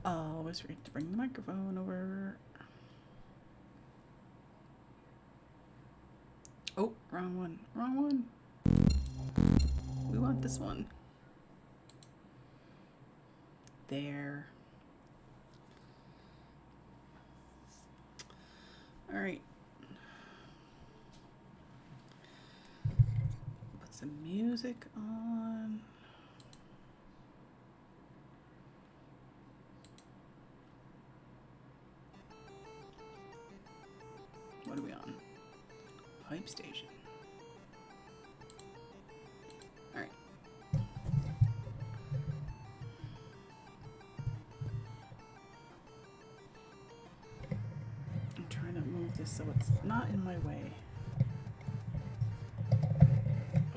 Always forget to bring the microphone over. Oh, wrong one. Wrong one. We want this one. There. All right. Put some music on. What are we on? Pipe station. All right. I'm trying to move this so it's not in my way.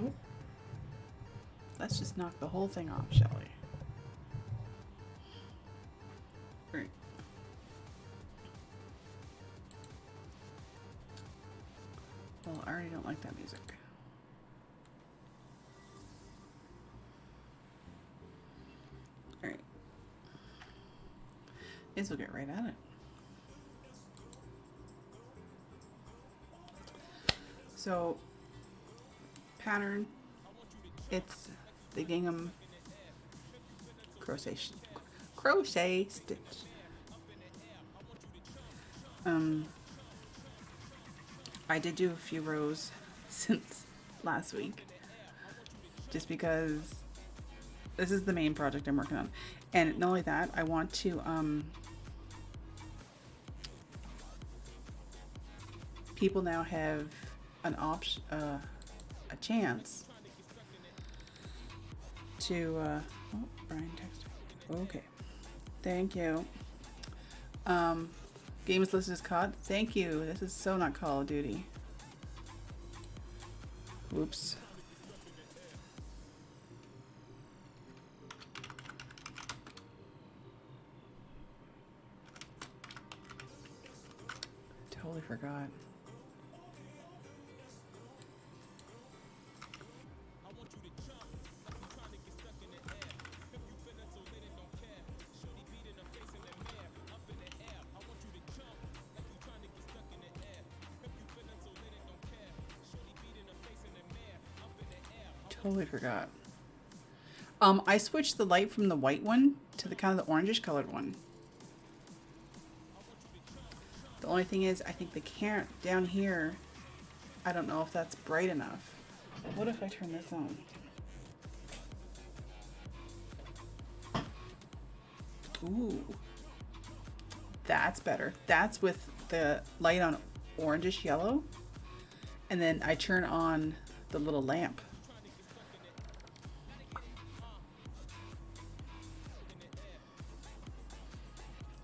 Oh. Let's just knock the whole thing off, shall we? All right. Well, I already don't like that music. All right. Guess we'll get right at it. So, pattern, it's the Gingham crochet stitch. I did do a few rows since last week. just because this is the main project I'm working on. And not only that, I want to people now have an option, a chance to oh, Brian texted. Okay, thank you. Games listed as COD. Thank you. This is so not Call of Duty. Whoops. Totally forgot. Totally forgot. I switched the light from the white one to the kind of the orangish colored one. The only thing is, I think the camera down here, I don't know if that's bright enough. What if I turn this on? Ooh, that's better. That's with the light on orangish yellow, and then I turn on the little lamp.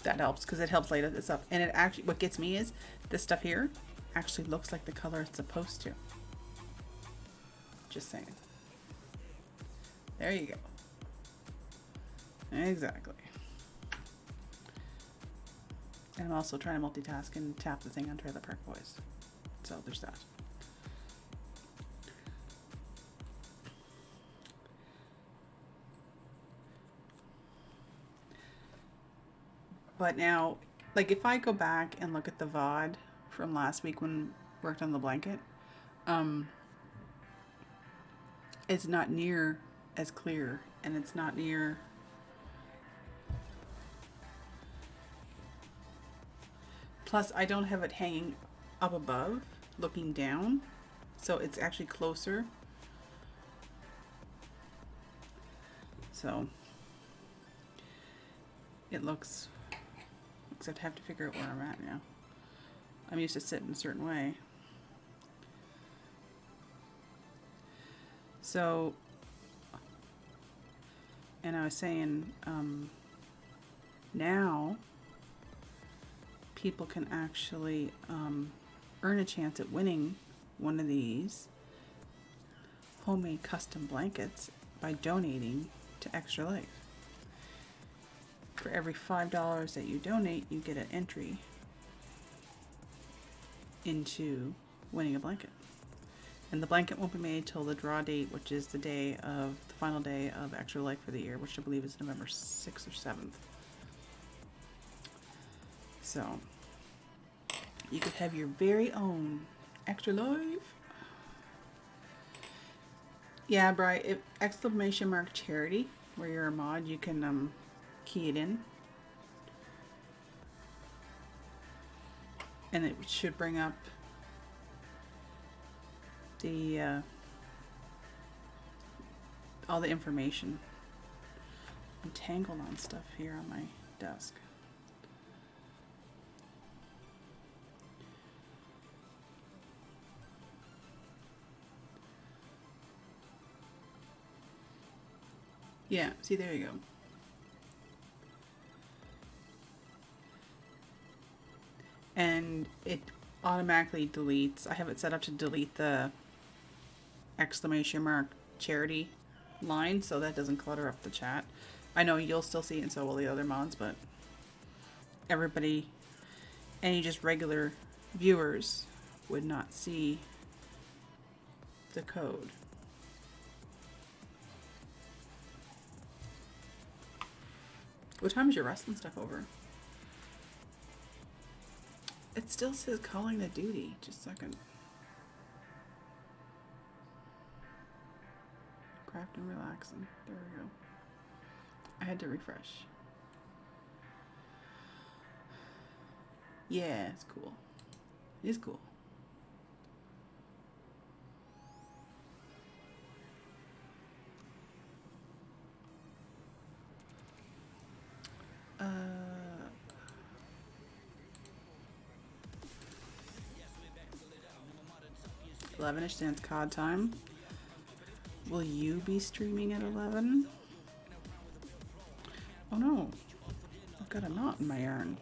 That helps because it helps light this up. And it actually, what gets me is this stuff here actually looks like the color it's supposed to. Just saying. There you go. Exactly. And I'm also trying to multitask and tap the thing on Trailer Park Boys. So there's that. But now, like if I go back and look at the VOD from last week when we worked on the blanket, it's not near as clear, and it's not near. Plus, I don't have it hanging up above, looking down, so it's actually closer. So it looks, except I have to figure out where I'm at now. I'm used to sitting a certain way. So, and I was saying, now people can actually earn a chance at winning one of these homemade custom blankets by donating to Extra Life. For every $5 that you donate, you get an entry into winning a blanket. And the blanket won't be made till the draw date, which is the day of the final day of Extra Life for the year, which I believe is November 6th or 7th. So you could have your very own Extra Life. Yeah, Bri, if exclamation mark charity, where you're a mod, you can key it in. And it should bring up the all the information. I'm tangled on stuff here on my desk. Yeah, see, there you go. And it automatically deletes. I have it set up to delete the exclamation mark charity line so that doesn't clutter up the chat. I know you'll still see it and so will the other mods, but everybody, any just regular viewers would not see the code. What time is your wrestling stuff over? It still says calling the duty. Just a second. Craft and relaxing. There we go. I had to refresh. Yeah, it's cool. It's cool. 11ish, then it's COD time. Will you be streaming at 11? Oh no, I've got a knot in my yarn.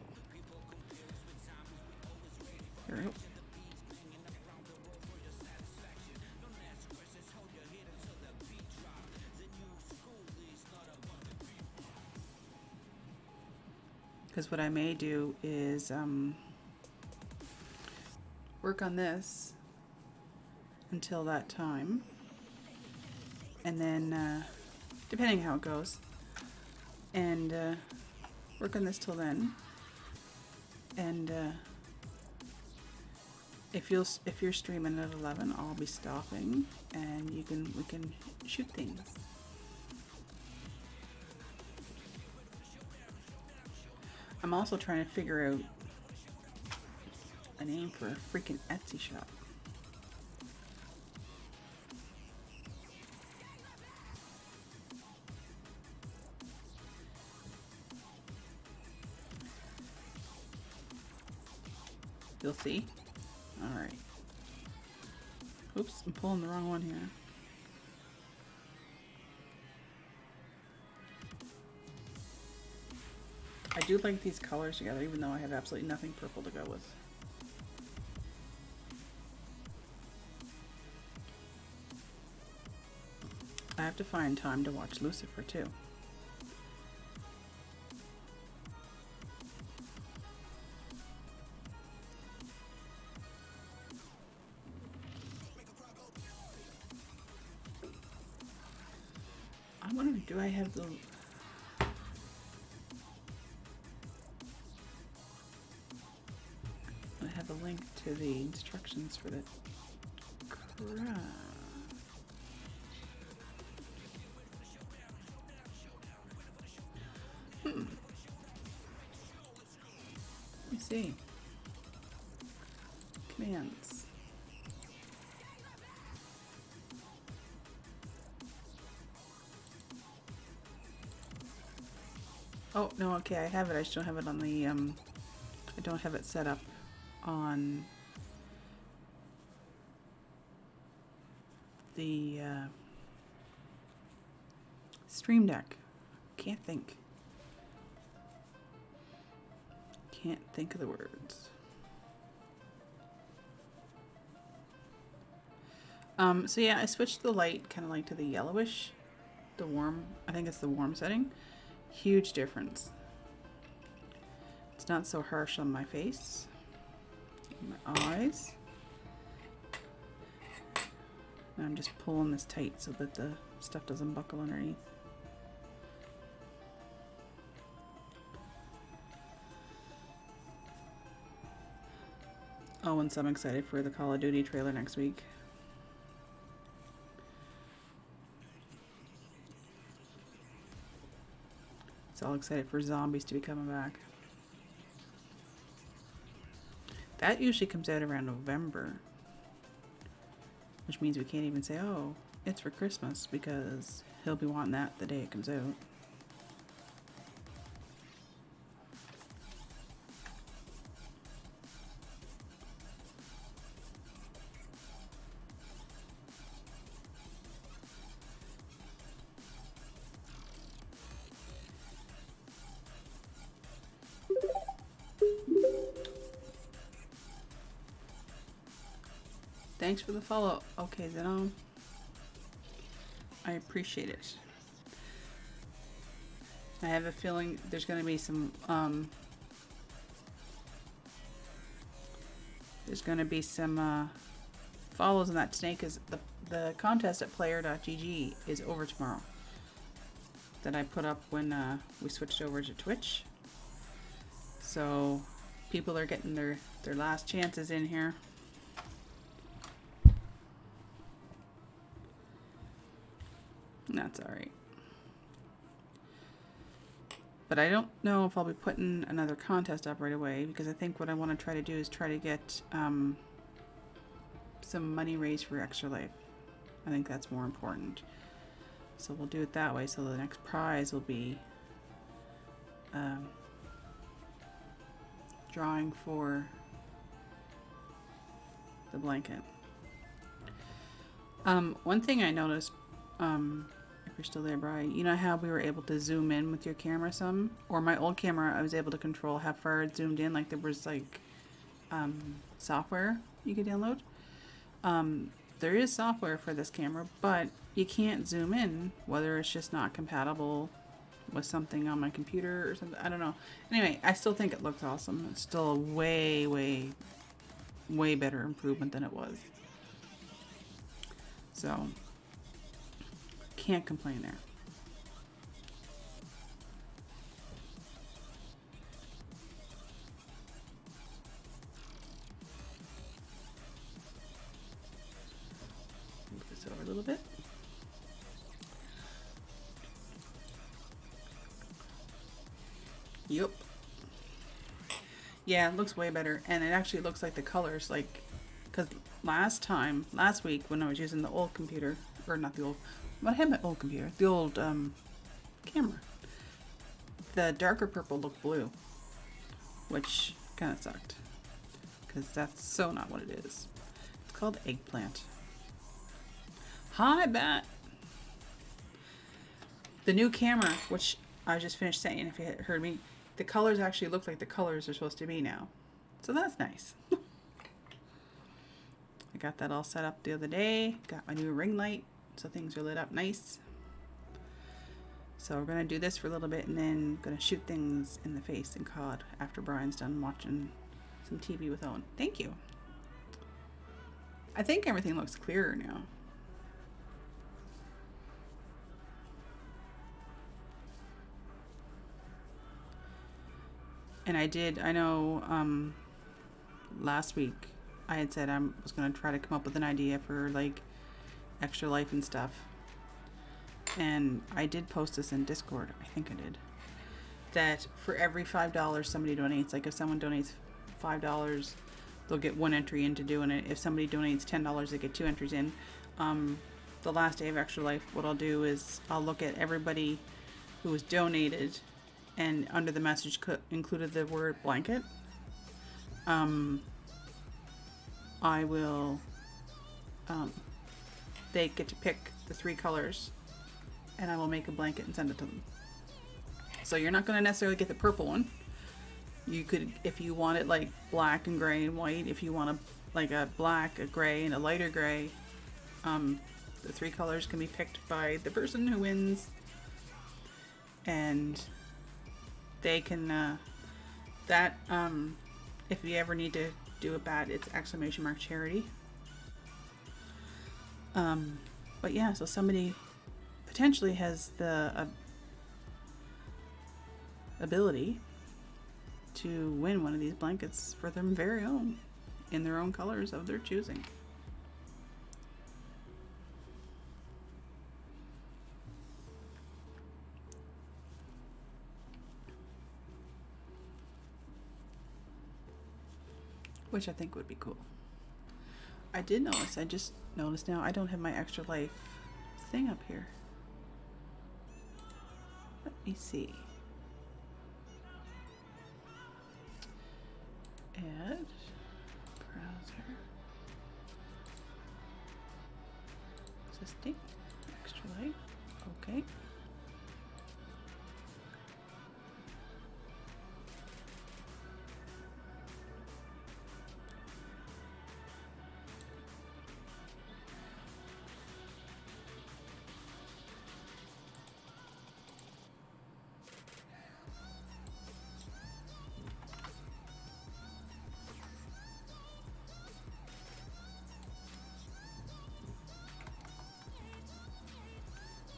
There we go. Because what I may do is work on this until that time, and then depending how it goes, and work on this till then, and if you're streaming at 11, I'll be stopping, and we can shoot things. I'm also trying to figure out a name for a freaking Etsy shop. You'll see. Alright. Oops, I'm pulling the wrong one here. I do like these colors together, even though I have absolutely nothing purple to go with. I have to find time to watch Lucifer too. I wonder, do I have the... I have a link to the instructions for the craft. Let me see. Commands. Oh, no, okay, I have it. I just don't have it on the, I don't have it set up on the Stream Deck. Can't think. Can't think of the words. So yeah, I switched the light kind of like to the yellowish, the warm, I think it's the warm setting. Huge difference. It's not so harsh on my face, my eyes. And I'm just pulling this tight so that the stuff doesn't buckle underneath. Oh, and so I'm excited for the Call of Duty trailer next week. It's all excited for zombies to be coming back. That usually comes out around November, which means we can't even say, oh, it's for Christmas, because he'll be wanting that the day it comes out. Thanks for the follow. Okay, Zenon. I appreciate it. I have a feeling there's going to be some follows on that today, because the contest at player.gg is over tomorrow. That I put up when we switched over to Twitch. So people are getting their last chances in here. That's alright. But I don't know if I'll be putting another contest up right away, because I think what I want to try to do is try to get some money raised for Extra Life. I think that's more important. So we'll do it that way. So the next prize will be drawing for the blanket. One thing I noticed, if you're still there, Brian, you know how we were able to zoom in with your camera some? Or my old camera, I was able to control how far it zoomed in. Like there was like software you could download. There is software for this camera, but you can't zoom in, whether it's just not compatible with something on my computer or something. I don't know. Anyway, I still think it looks awesome. It's still a way, way, way better improvement than it was. So, can't complain there. Move this over a little bit. Yep. Yeah, it looks way better, and it actually looks like the colors, like, because last week when I was using the old computer, or not the old, what I had my old computer, the old camera, the darker purple looked blue, which kind of sucked, because that's so not what it is. It's called eggplant. Hi, Bat. The new camera, which I just finished saying, if you had heard me, the colors actually look like the colors are supposed to be now. So that's nice. I got that all set up the other day. Got my new ring light, so things are lit up nice. So we're gonna do this for a little bit and then gonna shoot things in the face in COD after Brian's done watching some TV with Owen. Thank you. I think everything looks clearer now. And I know last week I had said I was going to try to come up with an idea for like extra life and stuff. And I did post this in Discord, I think I did, that for every $5 somebody donates, like if someone donates $5, they'll get one entry into doing it. If somebody donates $10, they get two entries in. The last day of Extra Life, what I'll do is I'll look at everybody who was donated, and under the message included the word blanket. I will, they get to pick the 3 colors, and I will make a blanket and send it to them. So you're not going to necessarily get the purple one. You could, if you want it like black and gray and white, if you want a black, a gray, and a lighter gray, the 3 colors can be picked by the person who wins, and they can, if you ever need to do a bat, it's !charity. But yeah, so somebody potentially has the ability to win one of these blankets for their very own, in their own colors of their choosing. Which I think would be cool. I just noticed now I don't have my Extra Life thing up here. Let me see. Add browser. Existing. Extra Life. Okay.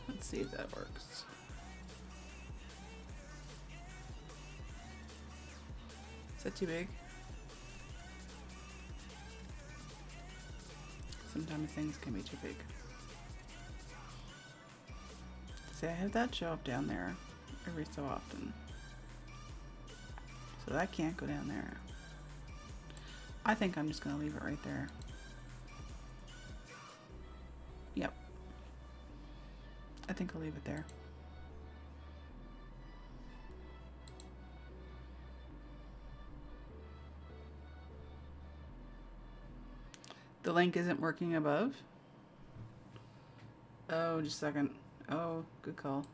Let's see if that works. Is that too big? Sometimes things can be too big. See, I have that show up down there every so often. So that can't go down there. I think I'm just going to leave it right there. Yep. I think I'll leave it there. The link isn't working above. Oh, just a second. Oh, good call.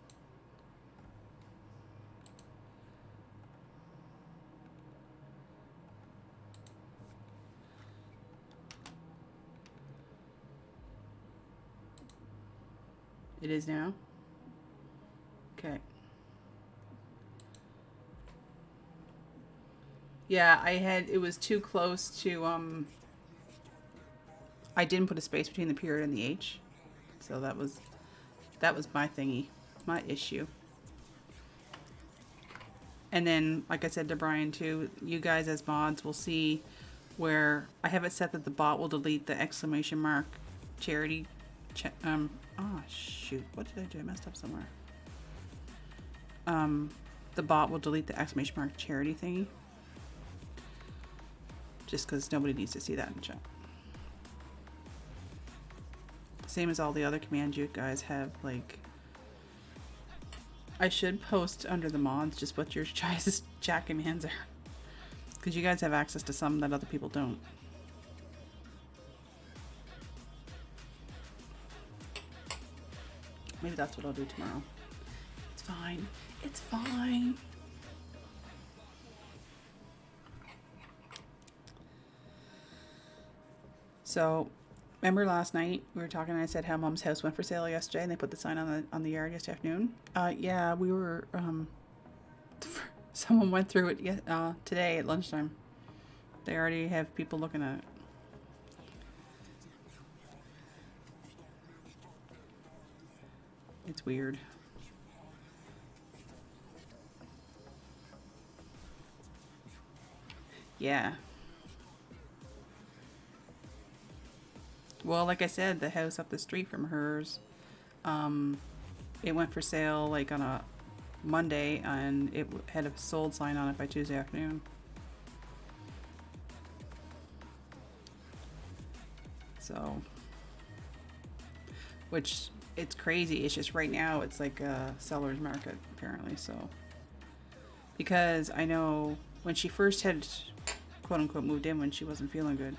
It is now? Okay. Yeah, it was too close to, I didn't put a space between the period and the H. So that was my thingy, my issue. And then, like I said to Brian too, you guys as mods will see where I have it set that the bot will delete the exclamation mark charity. Oh shoot, what did I do? I messed up somewhere. The bot will delete the exclamation mark charity thingy. Just because nobody needs to see that in chat. Same as all the other commands you guys have, like, I should post under the mods just what your guys' chat commands are. Because you guys have access to some that other people don't. Maybe that's what I'll do tomorrow. It's fine. It's fine. So, remember last night we were talking and I said how Mom's house went for sale yesterday and they put the sign on the yard yesterday afternoon? Yeah, we were, someone went through it today at lunchtime. They already have people looking at it. It's weird. Yeah. Well, like I said, the house up the street from hers, it went for sale like on a Monday and it had a sold sign on it by Tuesday afternoon. So, which it's crazy. It's just right now it's like a seller's market apparently. So, because I know when she first had quote unquote moved in when she wasn't feeling good,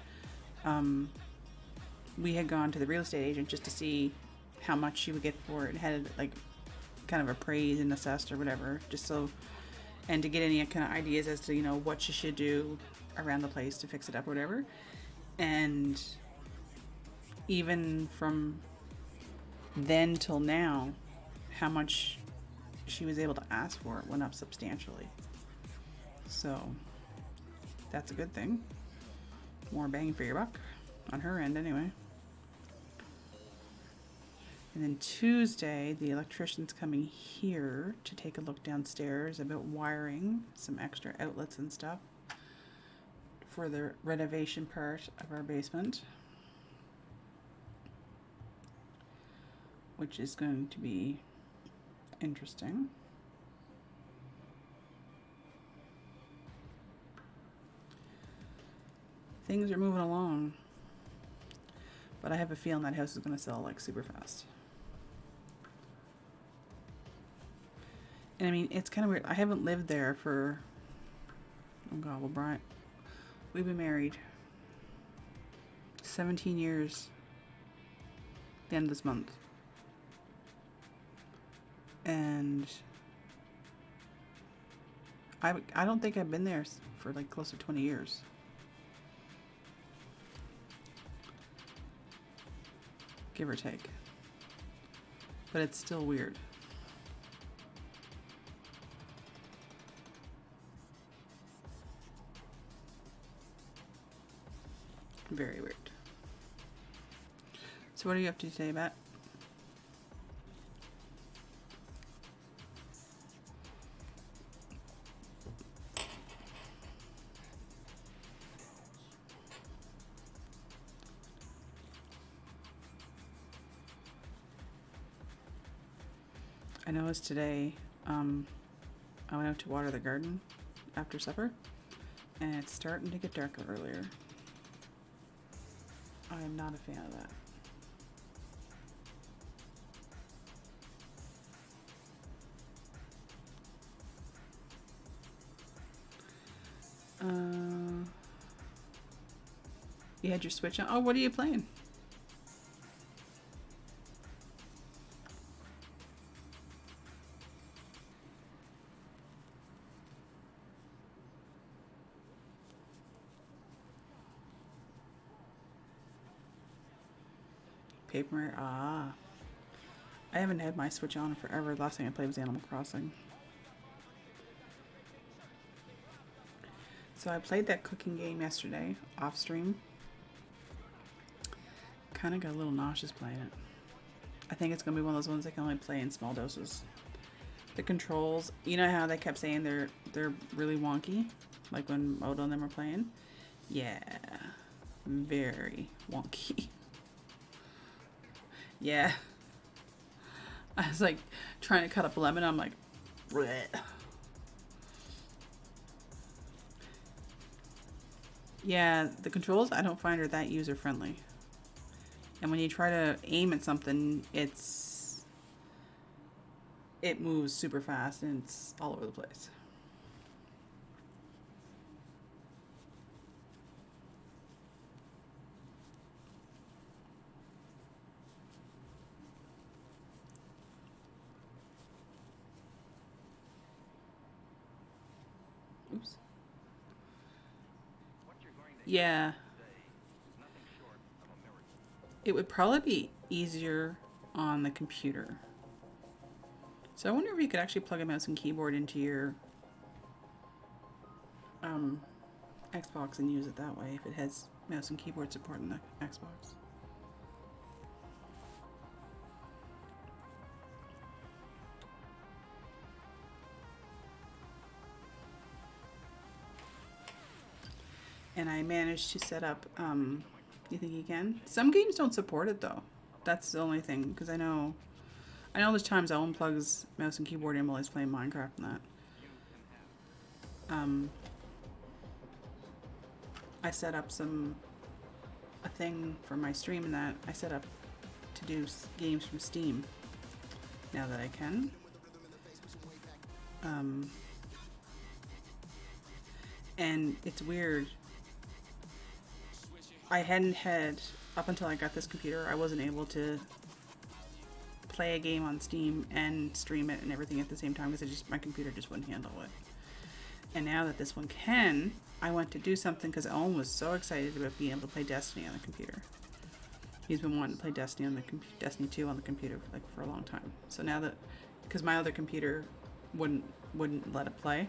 we had gone to the real estate agent just to see how much she would get for it and had like kind of appraised and assessed or whatever, just so, and to get any kind of ideas as to, you know, what she should do around the place to fix it up or whatever. And even from then till now, how much she was able to ask for it went up substantially. So that's a good thing. More bang for your buck on her end anyway. And then Tuesday, the electrician's coming here to take a look downstairs about wiring some extra outlets and stuff for the renovation part of our basement, which is going to be interesting. Things are moving along, but I have a feeling that house is going to sell like super fast. And I mean, it's kind of weird. I haven't lived there for, oh God, well, Brian, we've been married 17 years the end of this month. And I don't think I've been there for like close to 20 years. Give or take. But it's still weird. Very weird. So what are you up to today, Matt? I noticed today, I went out to water the garden after supper, and it's starting to get darker earlier. I am not a fan of that. You had your Switch on? Oh, what are you playing? Paper. Ah. I haven't had my Switch on forever. The last thing I played was Animal Crossing. So I played that cooking game yesterday, off stream. Kind of got a little nauseous playing it. I think it's going to be one of those ones I can only play in small doses. The controls, you know how they kept saying they're really wonky? Like when Moto and them were playing? Yeah. Very wonky. Yeah. I was like trying to cut up a lemon. I'm like, bleh. Yeah, the controls I don't find are that user friendly. And when you try to aim at something, it moves super fast and it's all over the place. Oops. Yeah. It would probably be easier on the computer. So I wonder if you could actually plug a mouse and keyboard into your Xbox and use it that way if it has mouse and keyboard support in the Xbox. And I managed to set up, you think you can? Some games don't support it though. That's the only thing, because I know there's times Owen plugs mouse and keyboard in while he's playing Minecraft and that. I set up a thing for my stream and that I set up to do games from Steam now that I can. And it's weird. I hadn't had, up until I got this computer, I wasn't able to play a game on Steam and stream it and everything at the same time because my computer just wouldn't handle it. And now that this one can, I went to do something because Owen was so excited about being able to play Destiny on the computer. He's been wanting to play Destiny on the Destiny 2 on the computer for a long time. So now that, because my other computer wouldn't let it play,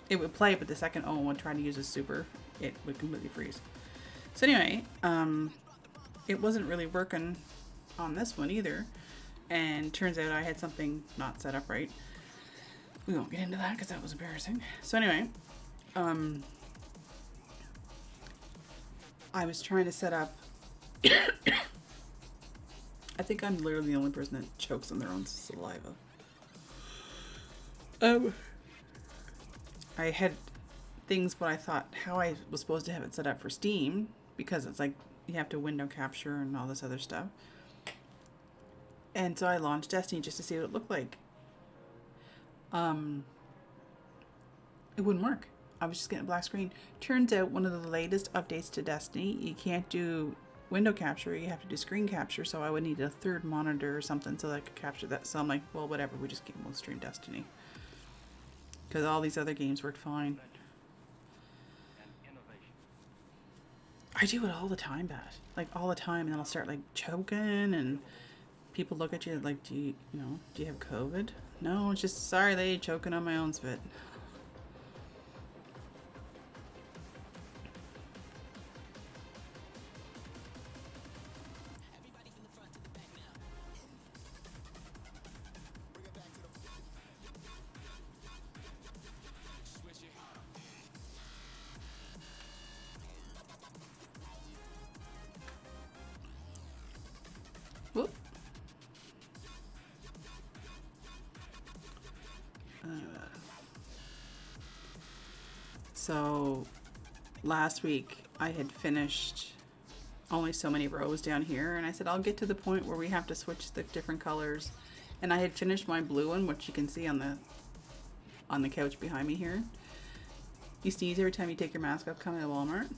it would play, but the second Owen would try to use a super, it would completely freeze. So anyway, it wasn't really working on this one either, and turns out I had something not set up right. We won't get into that because that was embarrassing. So anyway, I was trying to set up. I think I'm literally the only person that chokes on their own saliva. I had things, but I thought how I was supposed to have it set up for Steam, because it's like you have to window capture and all this other stuff. And so I launched Destiny just to see what it looked like. It wouldn't work. I was just getting a black screen. Turns out one of the latest updates to Destiny, you can't do window capture, you have to do screen capture, so I would need a third monitor or something so that I could capture that. So I'm like, well, whatever, we'll stream Destiny. Because all these other games worked fine. I do it all the time, Bat. Like all the time, and then I'll start like choking, and people look at you like, do you have COVID? No, it's just sorry, they choking on my own spit. Whoop. So last week I had finished only so many rows down here, and I said I'll get to the point where we have to switch the different colors, and I had finished my blue one, which you can see on the couch behind me here. You sneeze every time you take your mask off coming to Walmart.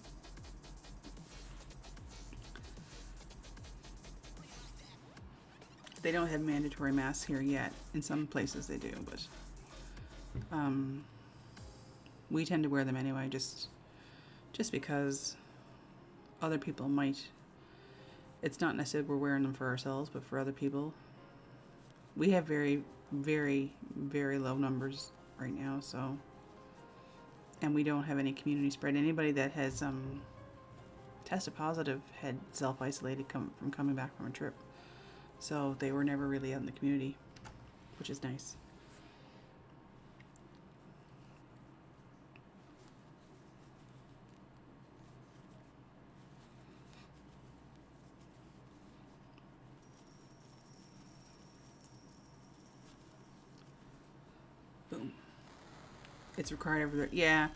They don't have mandatory masks here yet. In some places they do, but we tend to wear them anyway, just because other people might It's not necessarily we're wearing them for ourselves, but for other people. We have very, very, very low numbers right now, so. And we don't have any community spread. Anybody that has tested positive had self-isolated from coming back from a trip. So they were never really out in the community, which is nice. Boom. It's required everywhere. Yeah.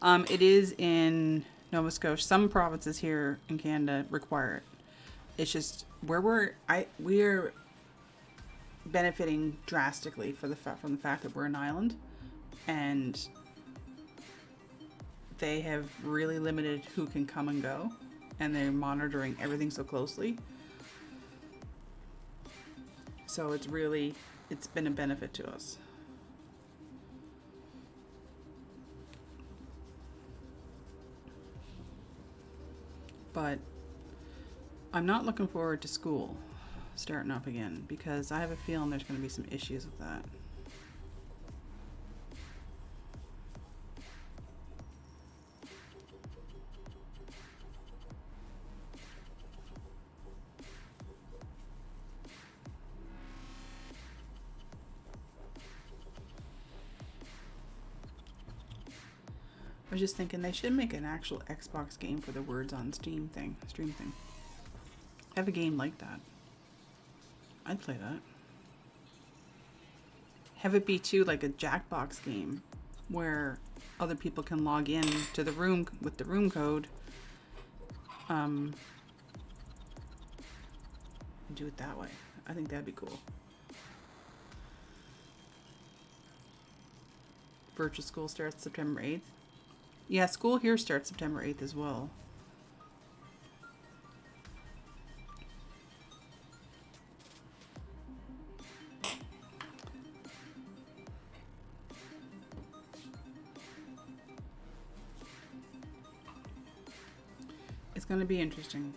It is in Nova Scotia. Some provinces here in Canada require it. It's just where we're benefiting drastically from the fact that we're an island, and they have really limited who can come and go, and they're monitoring everything so closely. So it's been a benefit to us. But I'm not looking forward to school starting up again, because I have a feeling there's going to be some issues with that. I was just thinking they should make an actual Xbox game for the Words on Stream thing. Have a game like that. I'd play that. Have it be too like a Jackbox game where other people can log in to the room with the room code. And do it that way. I think that'd be cool. Virtual school starts September 8th. Yeah, school here starts September 8th as well. It's going to be interesting.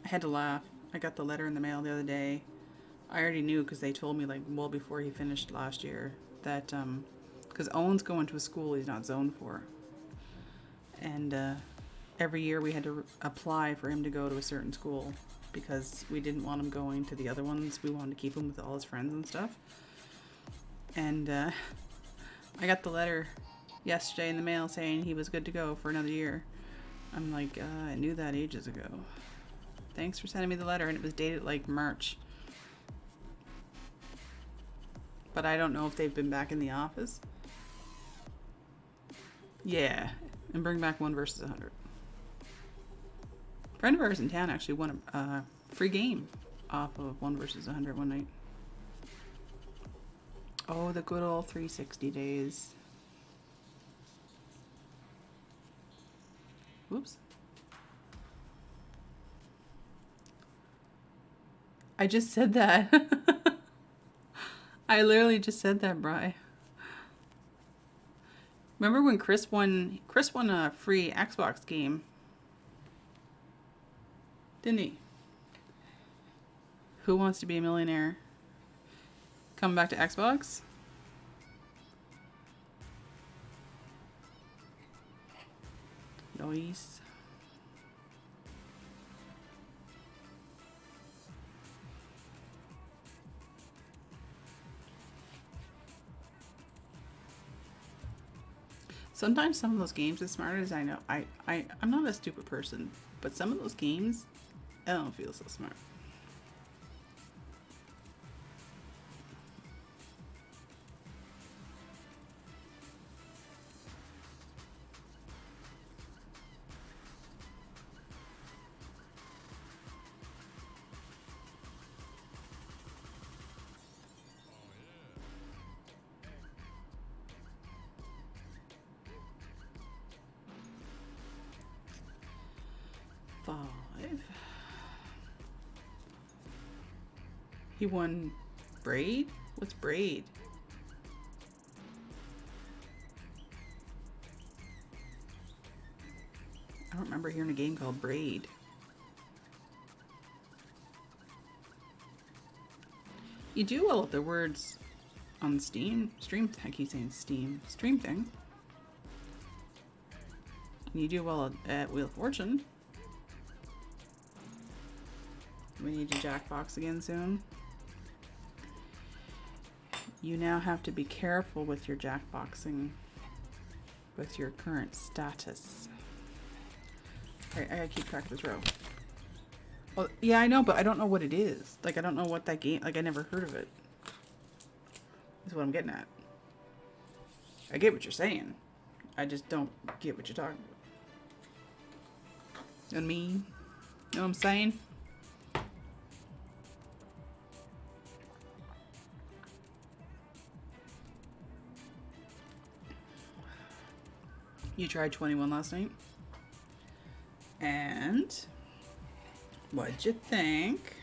I had to laugh. I got the letter in the mail the other day. I already knew because they told me like well before he finished last year that because Owen's going to a school he's not zoned for, and every year we had to apply for him to go to a certain school because we didn't want him going to the other ones. We wanted to keep him with all his friends and stuff. And I got the letter yesterday in the mail saying he was good to go for another year. I'm like, I knew that ages ago. Thanks for sending me the letter, and it was dated like March. But I don't know if they've been back in the office. Yeah, and bring back 1 versus 100. A friend of ours in town actually won a free game off of 1 versus 100 one night. Oh, the good old 360 days. Whoops. I just said that. I literally just said that, Bri. Remember when Chris won a free Xbox game? Didn't he? Who Wants to Be a Millionaire? Coming back to Xbox? Nice. Sometimes some of those games, as smart as I know, I'm not a stupid person, but some of those games, I don't feel so smart. He won Braid? What's Braid? I don't remember remember hearing a game called Braid. You do well with the words on Steam. I keep saying Steam. Stream thing. And you do well at Wheel of Fortune. We need to Jackbox again soon. You now have to be careful with your Jackboxing with your current status. I gotta keep track of this row. Well, yeah, I know, but I don't know what it is. Like, I don't know what that game... Like, I never heard of it. That's what I'm getting at. I get what you're saying. I just don't get what you're talking about. You know what I mean? You know what I'm saying? You tried 21 last night. And... what'd you think?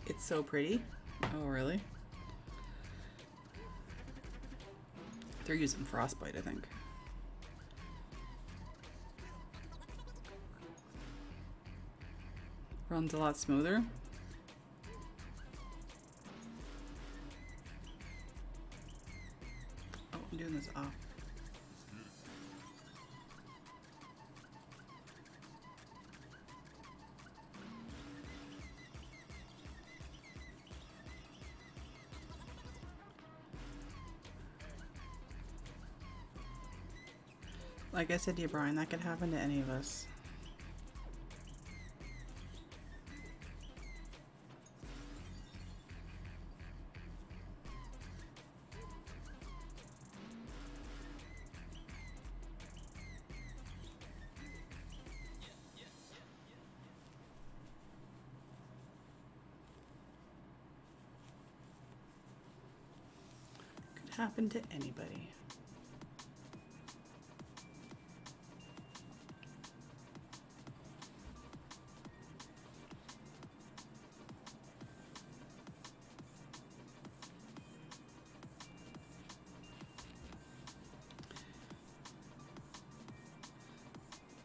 It's so pretty. Oh, really? They're using Frostbite, I think. Runs a lot smoother. Oh, I'm doing this off. Like I said to you, Brian, that could happen to any of us. Could happen to anybody.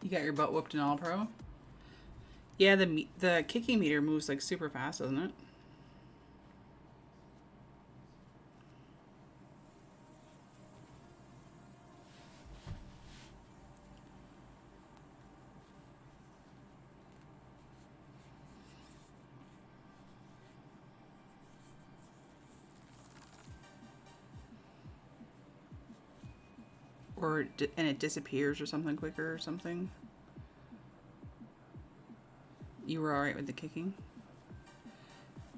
You got your butt whooped in All Pro? Yeah, the kicking meter moves like super fast, doesn't it? Or and it disappears or something quicker or something. You were alright with the kicking?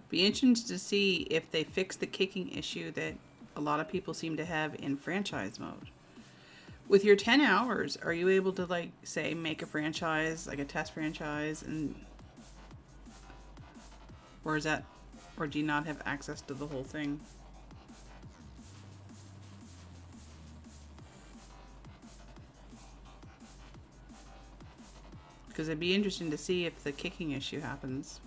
Be interesting to see if they fix the kicking issue that a lot of people seem to have in franchise mode. With your 10 hours, are you able to, like, say, make a franchise, like a test franchise, and... or is that... or do you not have access to the whole thing? Because it'd be interesting to see if the kicking issue happens.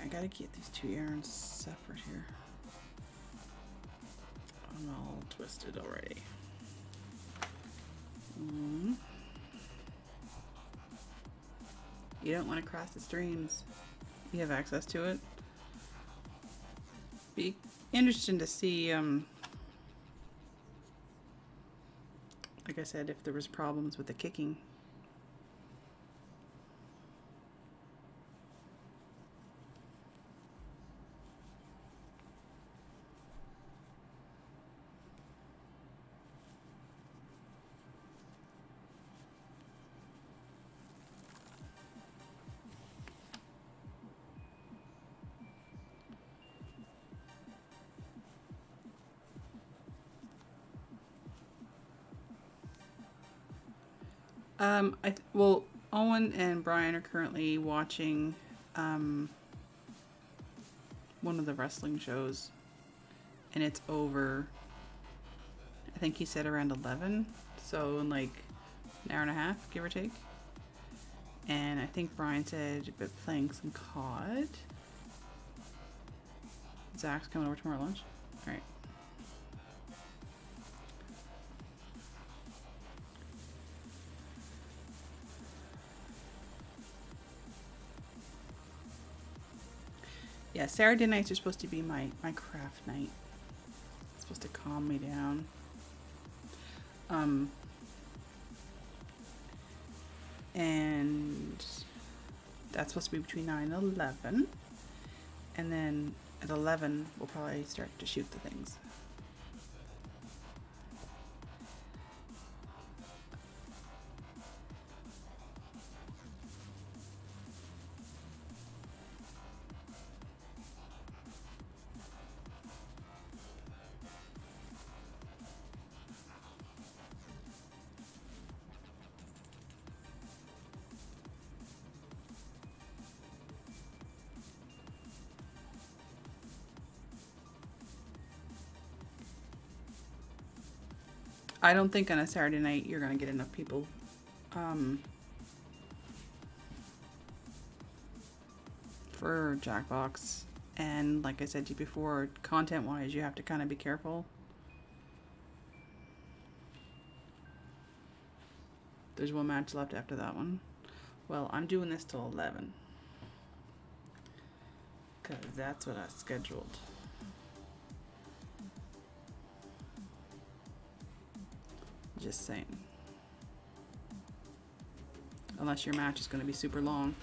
I gotta get these two yarns separate here. I'm all twisted already. You don't want to cross the streams. You have access to it. Be interesting to see, like I said, if there was problems with the kicking. Well, Owen and Brian are currently watching um, one of the wrestling shows, and it's over. I think he said around 11, so in like an hour and a half, give or take. And I think Brian said about playing some COD. Zach's coming over tomorrow lunch. All right. Yeah, Saturday nights are supposed to be my craft night. It's supposed to calm me down. Um, and that's supposed to be between 9 and 11. And then at 11, we'll probably start to shoot the things. I don't think on a Saturday night you're going to get enough people for Jackbox. And like I said to you before, content-wise, you have to kind of be careful. There's one match left after that one. Well, I'm doing this till 11. Because that's what I scheduled. Just saying. Unless your match is going to be super long.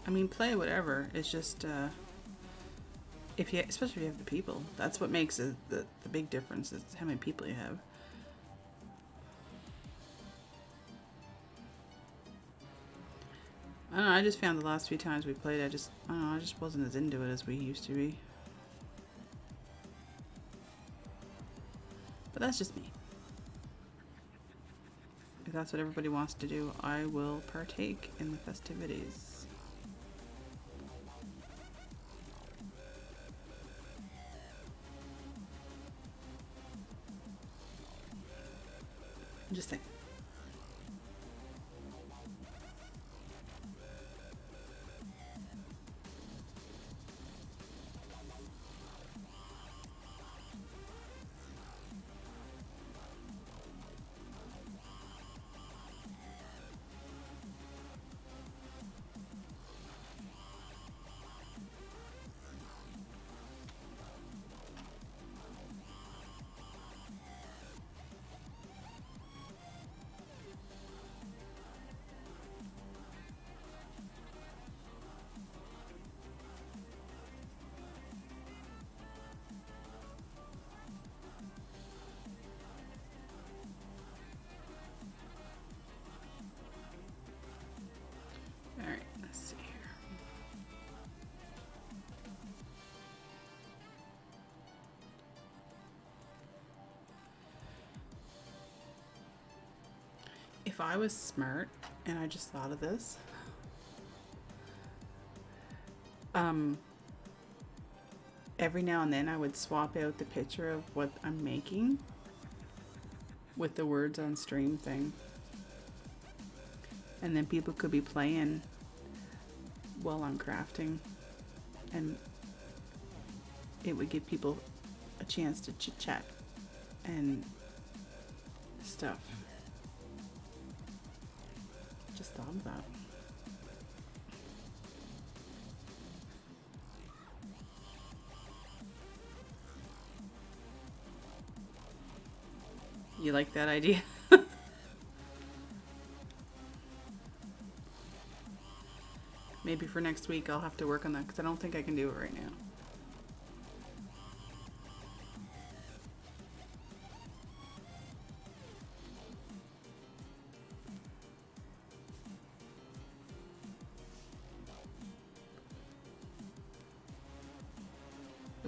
I mean, play whatever. It's just, if you, especially if you have the people. That's what makes it the big difference is how many people you have. I don't know, I just found the last few times we played, I don't know, I just wasn't as into it as we used to be. But that's just me. If that's what everybody wants to do, I will partake in the festivities. Just saying. Alright, let's see here. If I was smart and I just thought of this, every now and then I would swap out the picture of what I'm making with the words on stream thing. And then people could be playing while I'm crafting. And it would give people a chance to chit chat and stuff. Just thought of that. You like that idea? Maybe for next week I'll have to work on that because I don't think I can do it right now.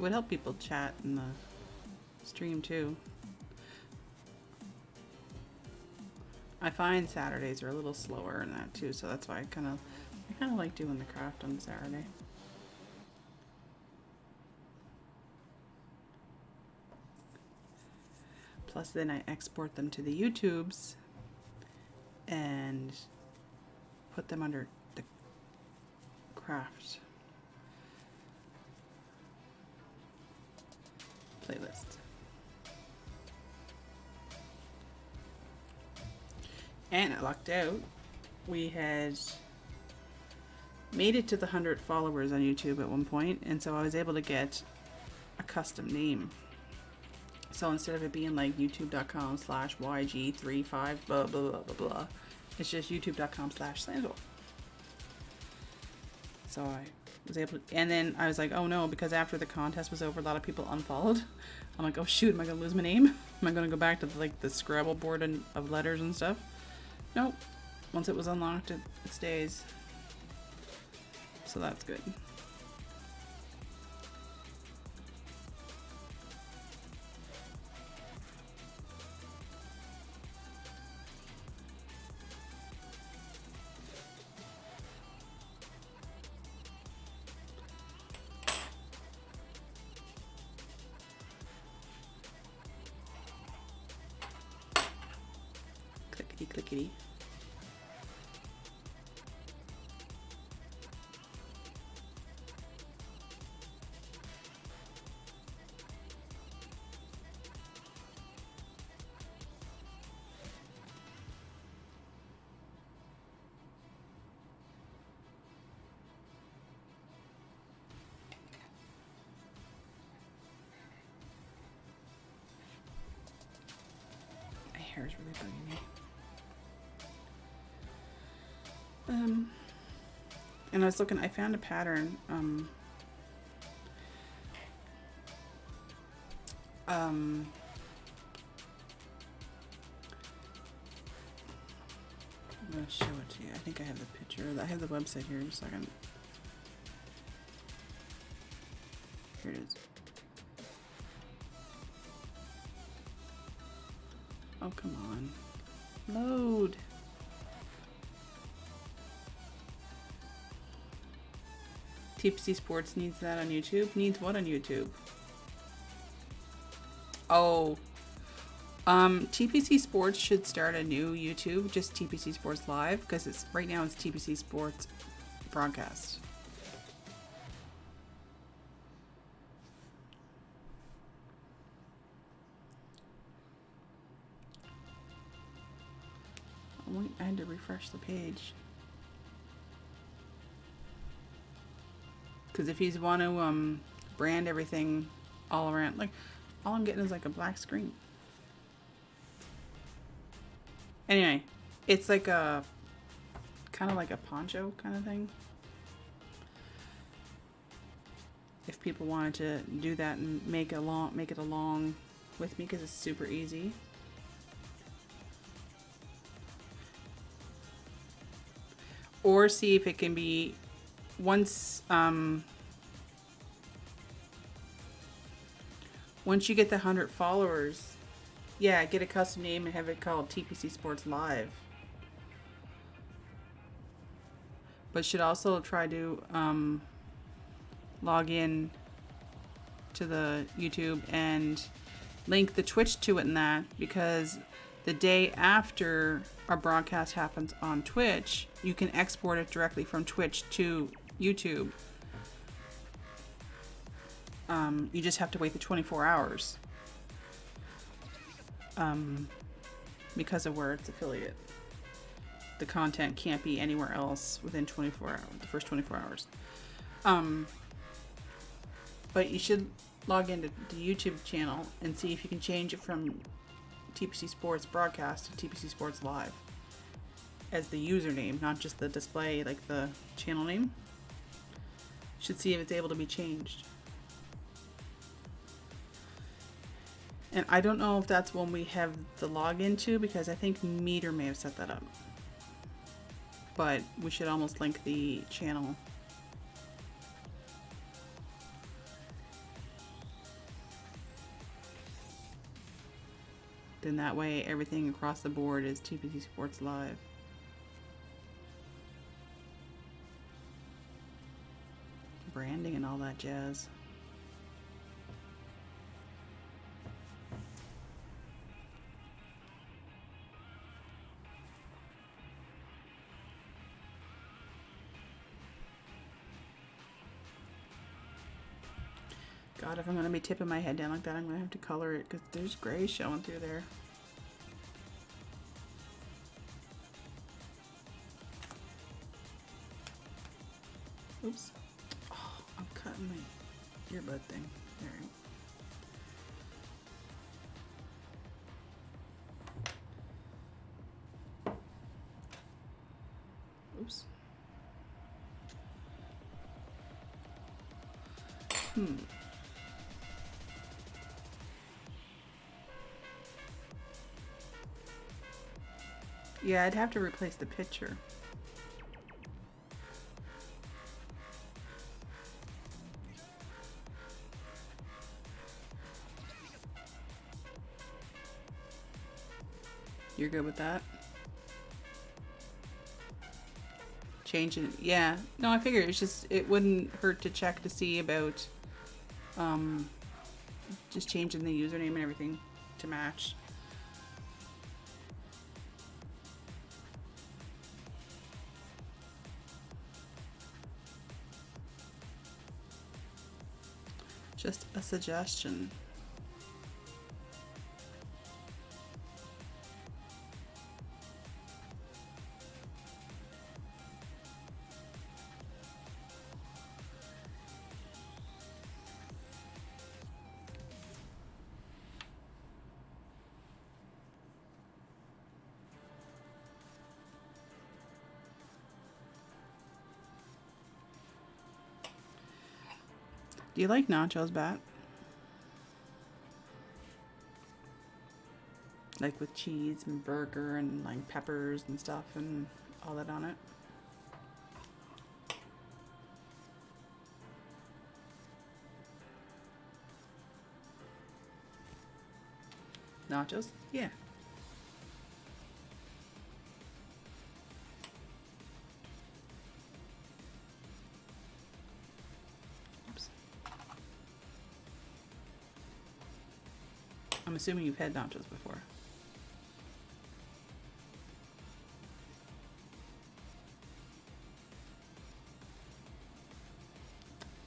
It would help people chat in the stream too. I find Saturdays are a little slower in that too, so that's why I kind of like doing the craft on Saturday. Plus then I export them to the YouTubes and put them under the craft playlist. And it lucked out. We had made it to the 100 followers on YouTube at one point, and so I was able to get a custom name. So instead of it being like youtube.com/YG35 blah blah blah blah blah, it's just youtube.com/Slanzo. So I was able to, and then I was like, oh no, because after the contest was over, a lot of people unfollowed. I'm like, oh shoot, am I gonna lose my name? Am I gonna go back to like the Scrabble board of letters and stuff? Nope. Once it was unlocked, it stays. So that's good. Clickety clickety. My hair is really bugging me. And I was looking, I found a pattern. I'm gonna show it to you. I think I have the picture. I have the website here. Just a second. Here it is. Oh, come on. Load. TPC Sports needs that on YouTube. Needs what on YouTube? Oh. TPC Sports should start a new YouTube, just TPC Sports Live, because it's right now it's TPC Sports Broadcast. I had to refresh the page. Because if you want to brand everything all around, like all I'm getting is like a black screen. Anyway, it's like a kind of like a poncho kind of thing. If people wanted to do that and make it along with me, because it's super easy. Or see if it can be once you get the 100 followers, yeah, get a custom name and have it called TPC Sports Live. But should also try to log in to the YouTube and link the Twitch to it and that, because the day after our broadcast happens on Twitch, you can export it directly from Twitch to YouTube. You just have to wait the 24 hours because of where it's affiliate. The content can't be anywhere else within 24 hours, the first 24 hours. But you should log into the YouTube channel and see if you can change it from TPC Sports Broadcast to TPC Sports Live as the username, not just the display, like the channel name. Should see if it's able to be changed. And I don't know if that's when we have the login to, because I think Meter may have set that up. But we should almost link the channel. Then that way everything across the board is TPC Sports Live. Branding and all that jazz. God, if I'm going to be tipping my head down like that, I'm going to have to color it because there's gray showing through there. Oops. Oh, I'm cutting my earbud thing. There we go. Oops. Yeah, I'd have to replace the picture. You're good with that? Changing, yeah. No, I figured it's just, it wouldn't hurt to check to see about just changing the username and everything to match. Just a suggestion. Do you like nachos, Bat? Like with cheese and burger and like peppers and stuff and all that on it? Nachos? Yeah. Oops. I'm assuming you've had nachos before.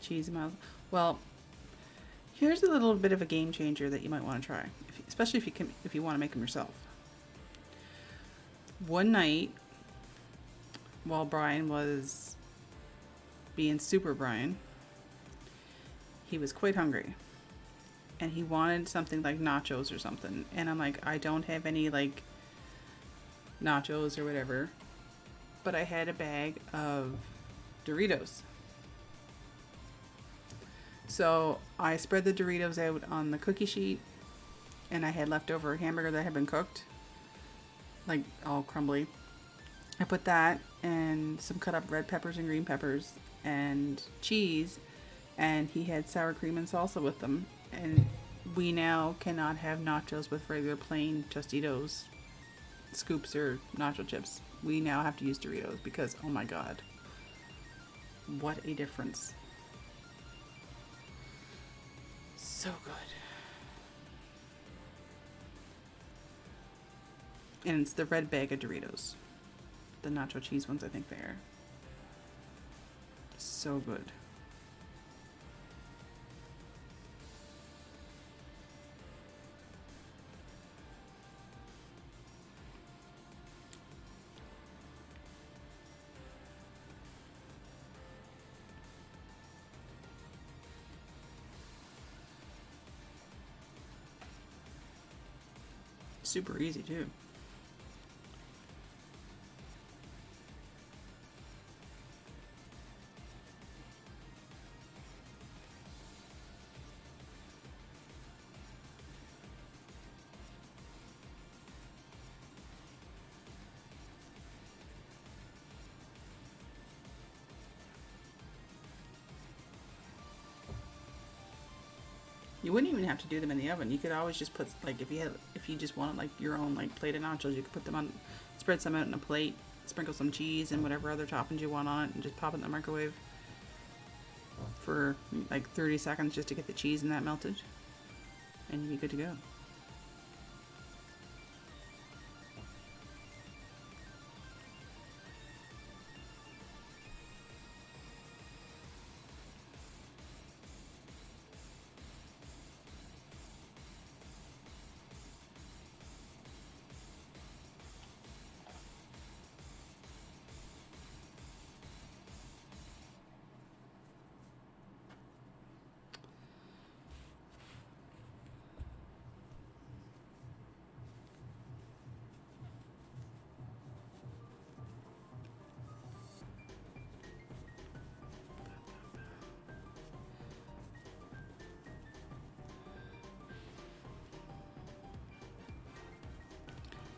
Cheese miles. Well, here's a little bit of a game changer that you might want to try, especially if you want to make them yourself. One night, while Brian was being super Brian, he was quite hungry, and he wanted something like nachos or something. And I'm like, I don't have any like nachos or whatever, but I had a bag of Doritos. So I spread the Doritos out on the cookie sheet, and I had leftover hamburger that had been cooked, like all crumbly. I put that and some cut up red peppers and green peppers and cheese, and he had sour cream and salsa with them. And we now cannot have nachos with regular plain Tostitos scoops or nacho chips. We now have to use Doritos because, oh my God, what a difference. So good. And it's the red bag of Doritos. The nacho cheese ones, I think they are. So good. Super easy too. You wouldn't even have to do them in the oven. You could always just put, like, if you just wanted like your own like plate of nachos, you could put them on, spread some out in a plate, sprinkle some cheese and whatever other toppings you want on it, and just pop it in the microwave for like 30 seconds just to get the cheese in that melted, and you'd be good to go.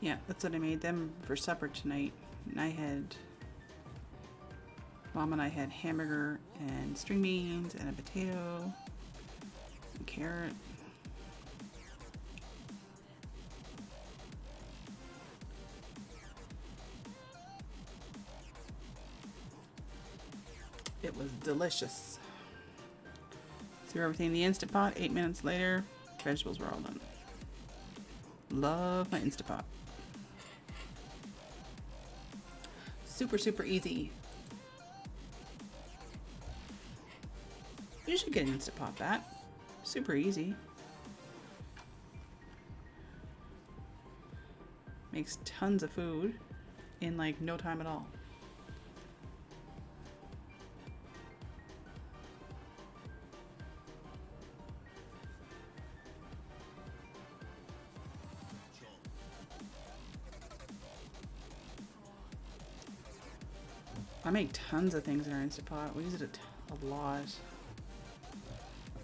Yeah, that's what I made them for supper tonight. And Mom and I had hamburger and string beans and a potato and carrot. It was delicious. Threw everything in the Instant Pot. 8 minutes later, vegetables were all done. Love my Instant Pot. Super, super easy. You should get an Instant Pot bat. Super easy. Makes tons of food in like no time at all. I make tons of things in our Instant Pot. We use it a lot.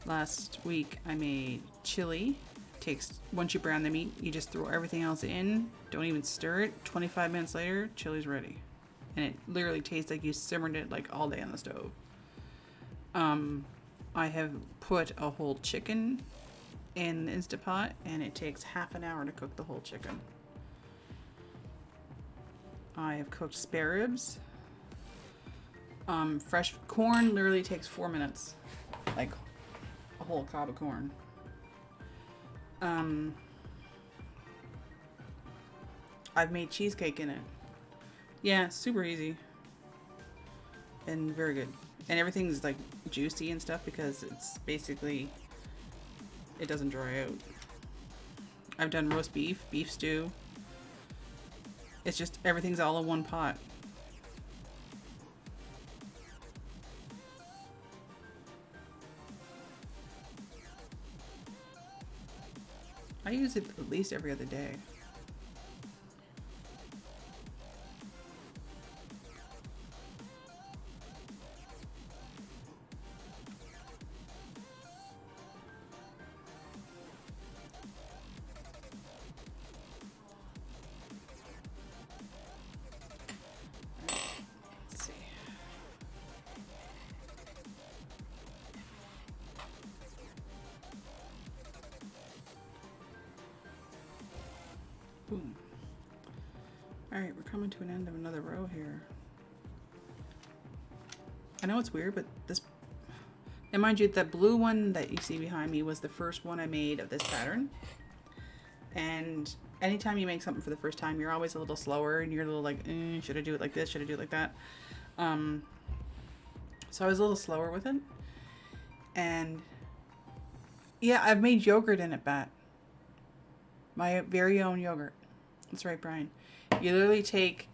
Last week I made chili. Once you brown the meat, you just throw everything else in. Don't even stir it. 25 minutes later, chili's ready. And it literally tastes like you simmered it like all day on the stove. I have put a whole chicken in the Instant Pot, and it takes half an hour to cook the whole chicken. I have cooked spare ribs. Fresh corn literally takes 4 minutes. Like a whole cob of corn. I've made cheesecake in it. Yeah, super easy. And very good. And everything's like juicy and stuff because it's basically, it doesn't dry out. I've done roast beef, beef stew. It's just everything's all in one pot. I use it at least every other day. Let's see. Boom. Alright, we're coming to an end of another row here. I know it's weird, but this... And mind you, the blue one that you see behind me was the first one I made of this pattern. And anytime you make something for the first time, you're always a little slower and you're a little like, should I do it like this? Should I do it like that? So I was a little slower with it. And yeah, I've made yogurt in it, Bat. My very own yogurt. That's right, Brian. You literally take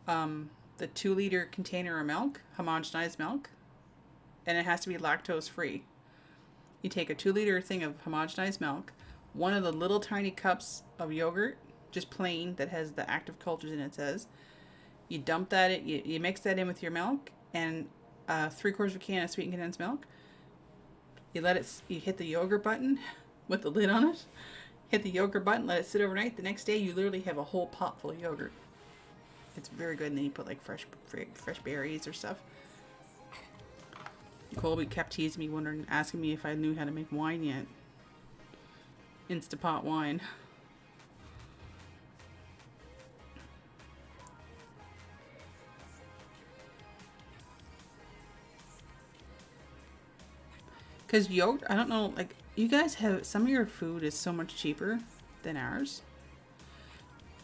the 2-liter container of milk, homogenized milk, and it has to be lactose free. You take a 2-liter thing of homogenized milk, one of the little tiny cups of yogurt, just plain, that has the active cultures in it, says. You dump that in, you mix that in with your milk, and 3/4 of a can of sweetened condensed milk. You hit the yogurt button with the lid on it. Hit the yogurt button, let it sit overnight. The next day, you literally have a whole pot full of yogurt. It's very good, and then you put like fresh berries or stuff. Colby kept teasing me, asking me if I knew how to make wine yet. Instapot wine. Because yogurt, I don't know, like, you guys have, some of your food is so much cheaper than ours.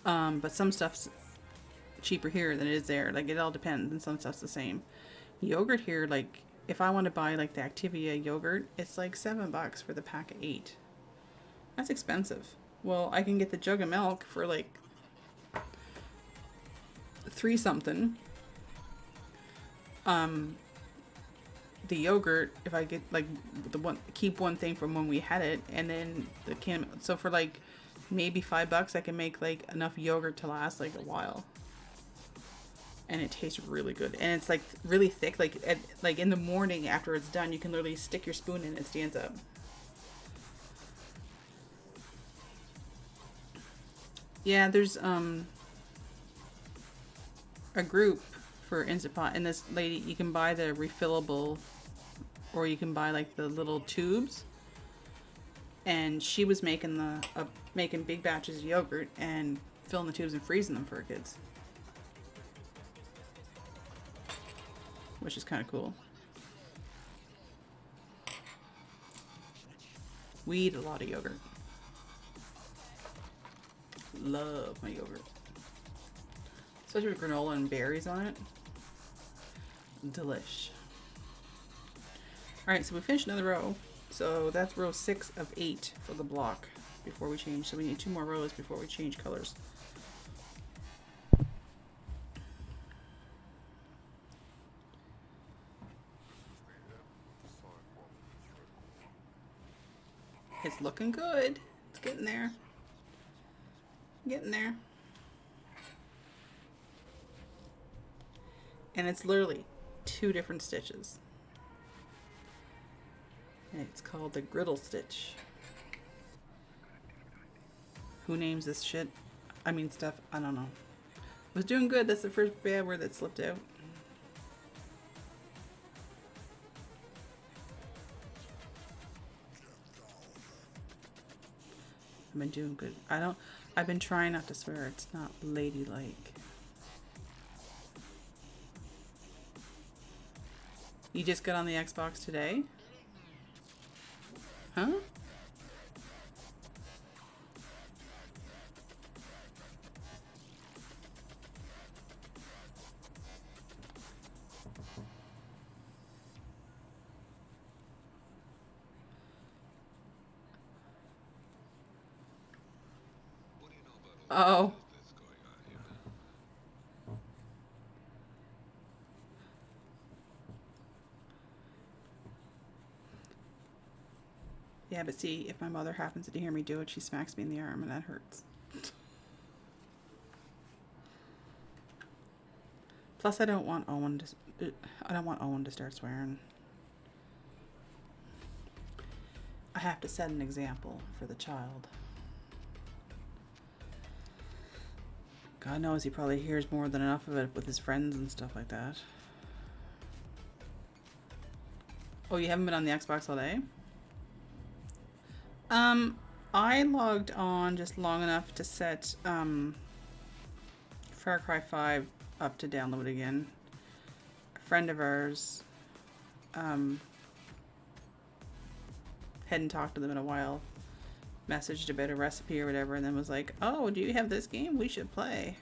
But some stuff's cheaper here than it is there. Like, it all depends, and some stuff's the same. Yogurt here, like, if I want to buy, like, the Activia yogurt, it's like $7 for the pack of 8. That's expensive. Well, I can get the jug of milk for, like, 3 something. The yogurt, if I get, like, the one, keep one thing from when we had it, and then the can, so for, like, maybe $5, I can make, like, enough yogurt to last, like, a while. And it tastes really good, and it's, like, really thick. Like in the morning after it's done, you can literally stick your spoon in and it stands up. Yeah, there's a group for Instant Pot, and this lady, you can buy the refillable, or you can buy, like, the little tubes. And she was making making big batches of yogurt and filling the tubes and freezing them for her kids, which is kind of cool. We eat a lot of yogurt. Love my yogurt. Especially with granola and berries on it. Delish. Alright, so we finished another row. So that's row 6 of 8 for the block before we change. So we need 2 more rows before we change colors. It's looking good. It's getting there. Getting there. And it's literally 2 different stitches. And it's called the Griddle stitch. Who names this shit? I mean stuff. I don't know. I was doing good. That's the first bad word that slipped out. I've been doing good. I've been trying not to swear. It's not ladylike. You just got on the Xbox today? Huh? Oh. Yeah, but see, if my mother happens to hear me do it, she smacks me in the arm, and that hurts. Plus, I don't want Owen to start swearing. I have to set an example for the child. God knows he probably hears more than enough of it with his friends and stuff like that. Oh, you haven't been on the Xbox all day? I logged on just long enough to set Far Cry 5 up to download again. A friend of ours hadn't talked to them in a while, messaged about a recipe or whatever, and then was like, oh, do you have this game? We should play.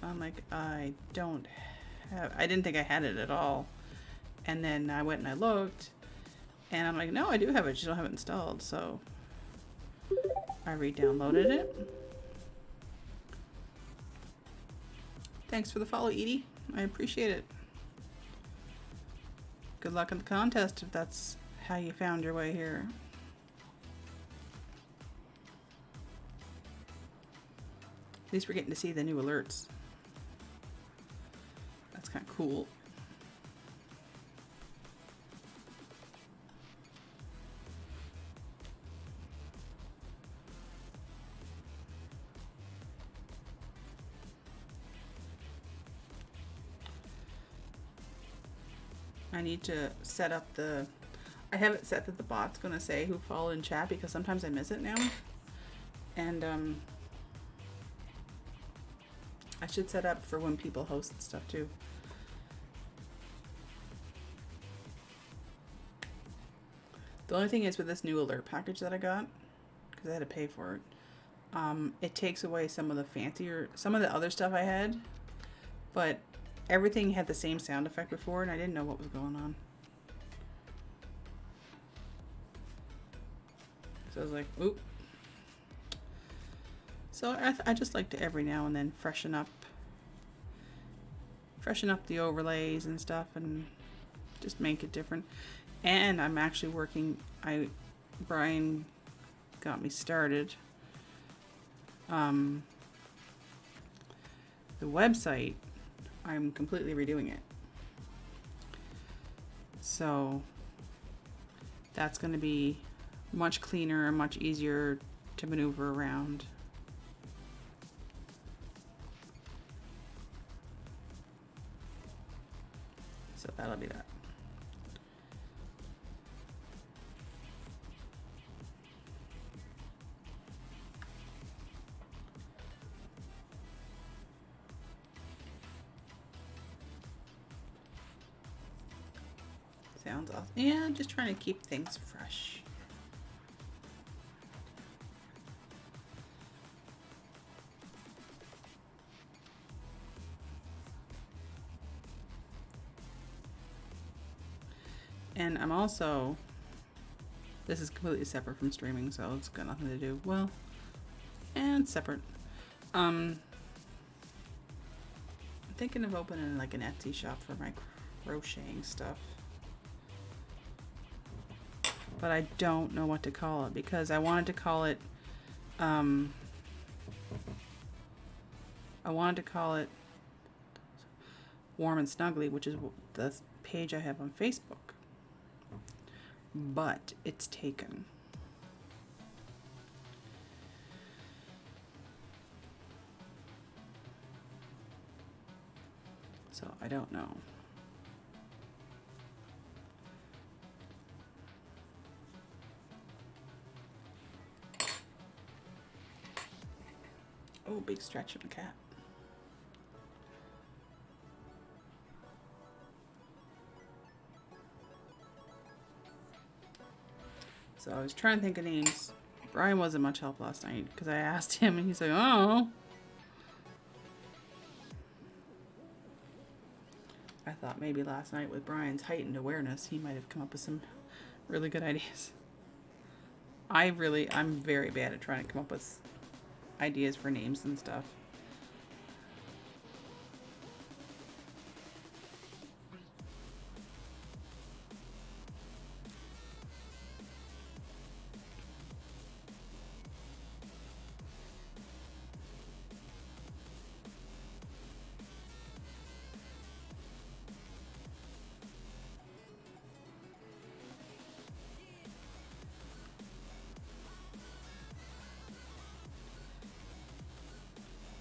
I'm like, I didn't think I had it at all. And then I went and I looked, and I'm like, no, I do have it, just don't have it installed. So I re-downloaded it. Thanks for the follow, Edie. I appreciate it. Good luck in the contest if that's how you found your way here. At least we're getting to see the new alerts. That's kind of cool. I need to set up I have it set that the bot's going to say who followed in chat, because sometimes I miss it now. And I should set up for when people host stuff too. The only thing is with this new alert package that I got, because I had to pay for it, it takes away some of the other stuff I had, but everything had the same sound effect before, and I didn't know what was going on. So I was like, oop. So I just like to every now and then freshen up the overlays and stuff, and just make it different. And I'm actually working. Brian got me started. The website, I'm completely redoing it. So that's going to be much cleaner and much easier to maneuver around. So that'll be that. Sounds awesome. Yeah, I'm just trying to keep things fresh. And I'm also, this is completely separate from streaming, so it's got nothing to do, well, and separate. I'm thinking of opening like an Etsy shop for my crocheting stuff. But I don't know what to call it, because I wanted to call it, Warm and Snuggly, which is the page I have on Facebook. But it's taken. So I don't know. Oh, big stretch of a cat. So I was trying to think of names. Brian wasn't much help last night because I asked him and he's like, oh. I thought maybe last night with Brian's heightened awareness, he might have come up with some really good ideas. I'm very bad at trying to come up with ideas for names and stuff.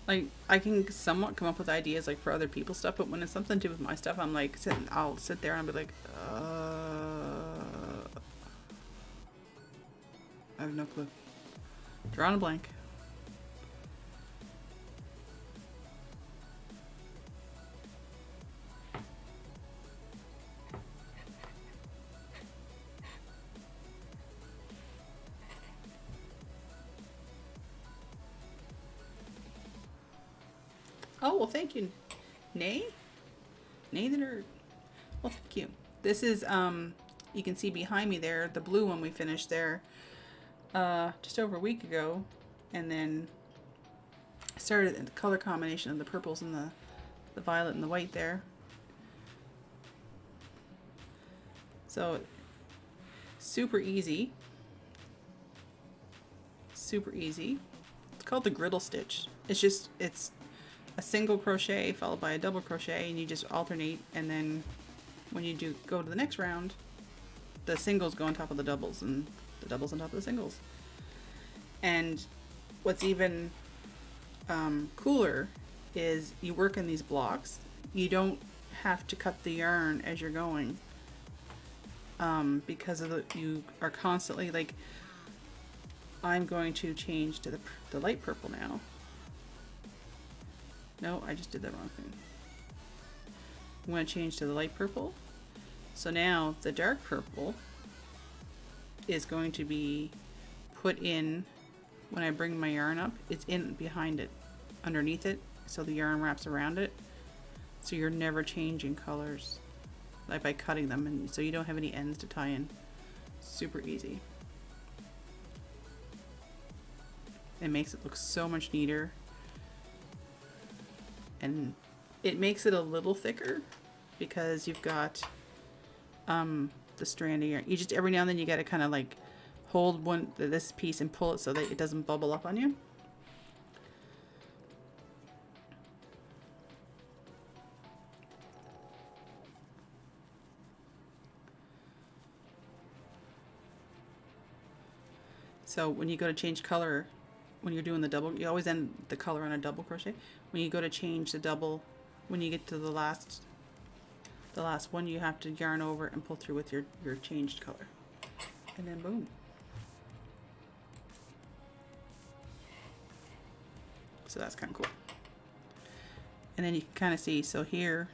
Like, I can somewhat come up with ideas like for other people's stuff, but when it's something to do with my stuff, I'm like, I'll sit there and I'll be like, I have no clue. Drawing a blank. Oh, well, thank you. Nay the nerd. Well, thank you. This is, you can see behind me there, the blue one we finished there just over a week ago. And then started the color combination of the purples and the violet and the white there. So, super easy. Super easy. It's called the Griddle stitch. It's a single crochet followed by a double crochet, and you just alternate, and then when you go to the next round, the singles go on top of the doubles and the doubles on top of the singles. And what's even cooler is you work in these blocks. You don't have to cut the yarn as you're going, because you are constantly, like, I'm going to change to the light purple now. No, I just did the wrong thing. I'm going to change to the light purple. So now the dark purple is going to be put in when I bring my yarn up. It's in behind it, underneath it, so the yarn wraps around it. So you're never changing colors, like by cutting them, and so you don't have any ends to tie in. Super easy. It makes it look so much neater, and it makes it a little thicker because you've got the strand of yarn. You just every now and then you got to kind of like hold this piece and pull it so that it doesn't bubble up on you. So when you go to change color, when you're doing the double, you always end the color on a double crochet. When you go to change the double, when you get to the last one, you have to yarn over and pull through with your changed color. And then boom. So that's kind of cool. And then you can kind of see, so here,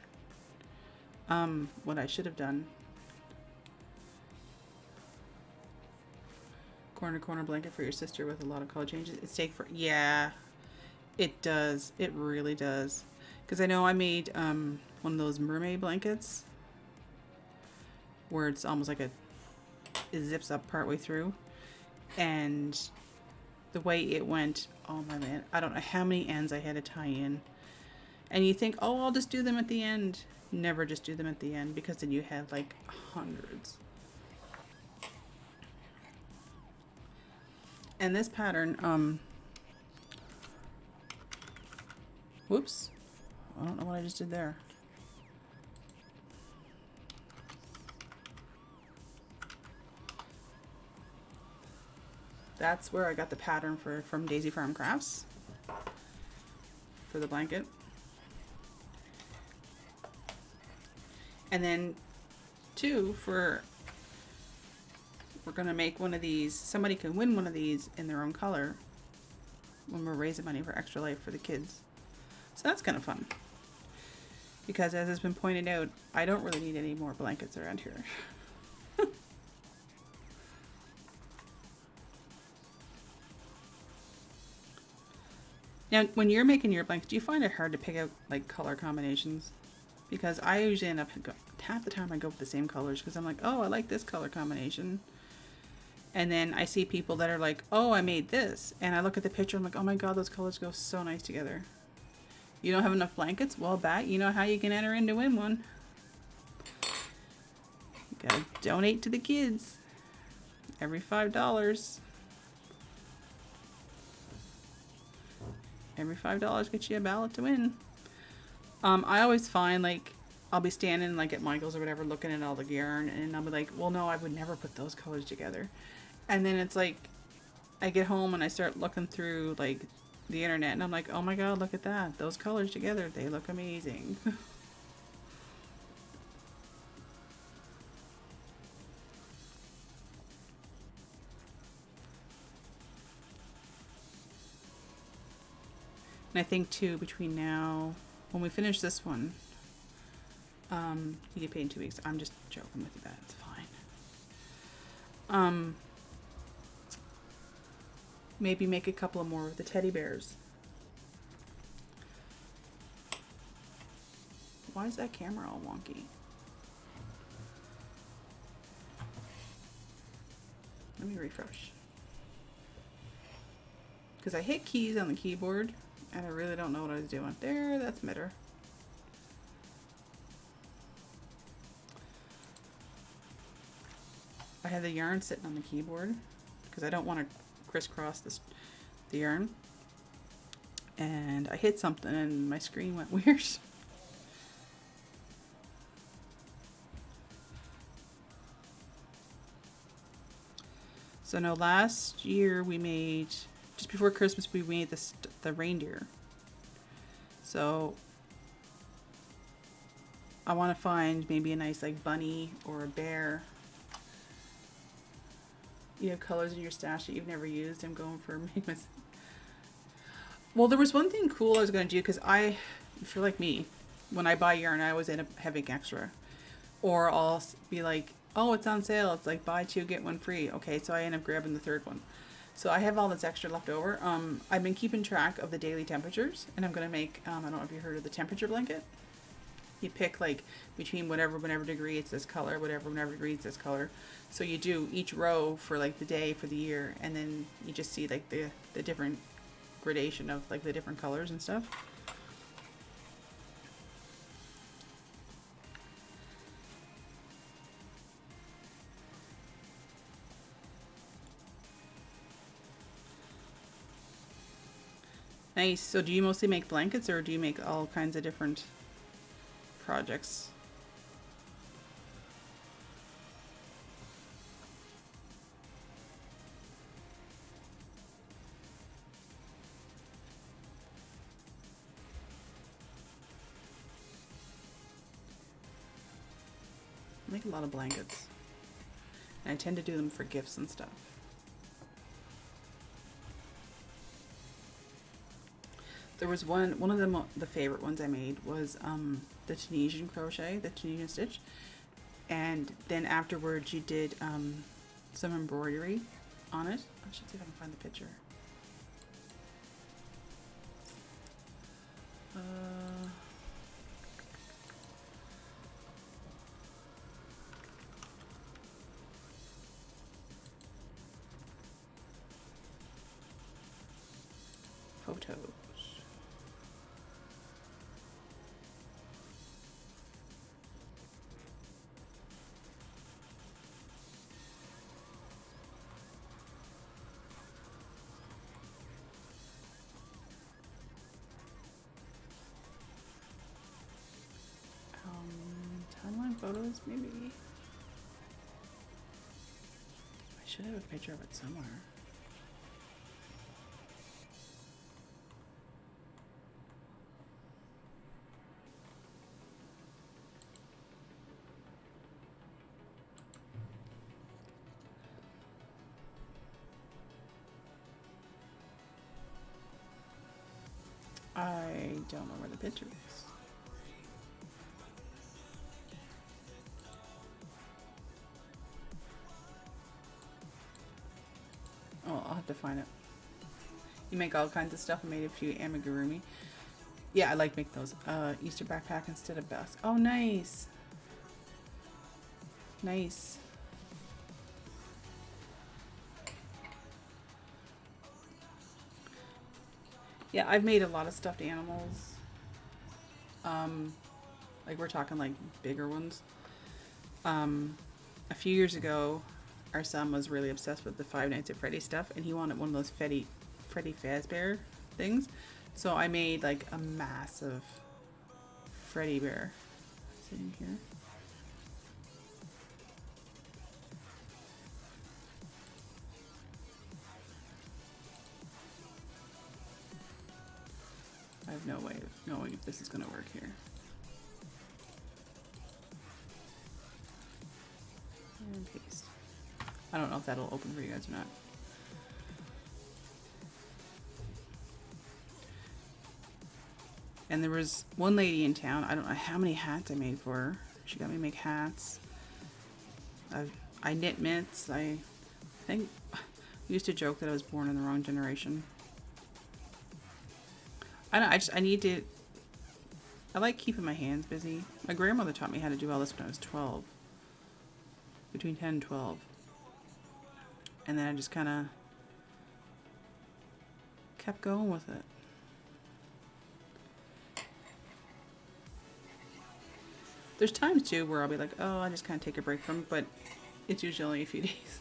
what I should have done. Corner blanket for your sister with a lot of color changes. It's take for, yeah, it does. It really does. Because I know I made one of those mermaid blankets where it's almost like it zips up partway through, and the way it went, oh my man, I don't know how many ends I had to tie in. And you think, oh, I'll just do them at the end. Never just do them at the end, because then you have like hundreds. And this pattern, whoops, I don't know what I just did there. That's where I got the pattern from Daisy Farm Crafts for the blanket. And then two, we're gonna make one of these, somebody can win one of these in their own color when we're raising money for Extra Life for the kids. So that's kind of fun, because as has been pointed out, I don't really need any more blankets around here. Now, when you're making your blankets, do you find it hard to pick out like color combinations? Because I usually end up, half the time I go with the same colors, because I'm like, oh, I like this color combination. And then I see people that are like, oh, I made this. And I look at the picture, I'm like, oh my God, those colors go so nice together. You don't have enough blankets? Well, you know how you can enter in to win one. You gotta donate to the kids. Every $5. Every $5 gets you a ballot to win. I always find, like, I'll be standing like at Michael's or whatever looking at all the yarn, and I'll be like, well, no, I would never put those colors together. And then it's like I get home and I start looking through like the internet, and I'm like, oh my God, look at that, those colors together, they look amazing. And I think too, between now, when we finish this one, you get paid in 2 weeks. I'm just joking with you, that it's fine. Maybe make a couple of more of the teddy bears. Why is that camera all wonky? Let me refresh. Because I hit keys on the keyboard and I really don't know what I was doing. There, that's better. I had the yarn sitting on the keyboard because I don't want to crisscross the yarn. And I hit something and my screen went weird. So no, last year we made, just before Christmas, we made the reindeer. So I want to find maybe a nice like bunny or a bear You have colors in your stash that you've never used. I'm going for Well, there was one thing cool I was going to do because if you're like me, when I buy yarn, I always end up having extra. Or I'll be like, oh, it's on sale. It's like buy two, get one free. Okay, so I end up grabbing the third one. So I have all this extra left over. I've been keeping track of the daily temperatures, and I'm going to make, I don't know if you heard of the temperature blanket. You pick like between whatever degree it's this color, whatever degree it's this color. So you do each row for like the day for the year, and then you just see like the different gradation of like the different colors and stuff. Nice. So do you mostly make blankets or do you make all kinds of different projects? I make a lot of blankets. And I tend to do them for gifts and stuff. There was one of the favorite ones I made was the Tunisian crochet, the Tunisian stitch. And then afterwards you did some embroidery on it. I should see if I can find the picture. Photos. Timeline photos, maybe. I should have a picture of it somewhere. I don't know where the picture is. Oh, I'll have to find it. You make all kinds of stuff. I made a few amigurumi. Yeah, I like make those. Easter backpack instead of basket. Oh, nice. Nice. Yeah, I've made a lot of stuffed animals. Like we're talking like bigger ones. A few years ago, our son was really obsessed with the Five Nights at Freddy's stuff, and he wanted one of those Freddy Fazbear things. So I made like a massive Freddy bear. Is it in here? I have no way of knowing if this is going to work here. And paste. I don't know if that'll open for you guys or not. And there was one lady in town, I don't know how many hats I made for her. She got me to make hats. I knit mitts. I think I used to joke that I was born in the wrong generation. I don't know, I need to, I like keeping my hands busy. My grandmother taught me how to do all this when I was 12. Between 10 and 12. And then I just kind of kept going with it. There's times too where I'll be like, oh, I just kind of take a break from it, but it's usually only a few days.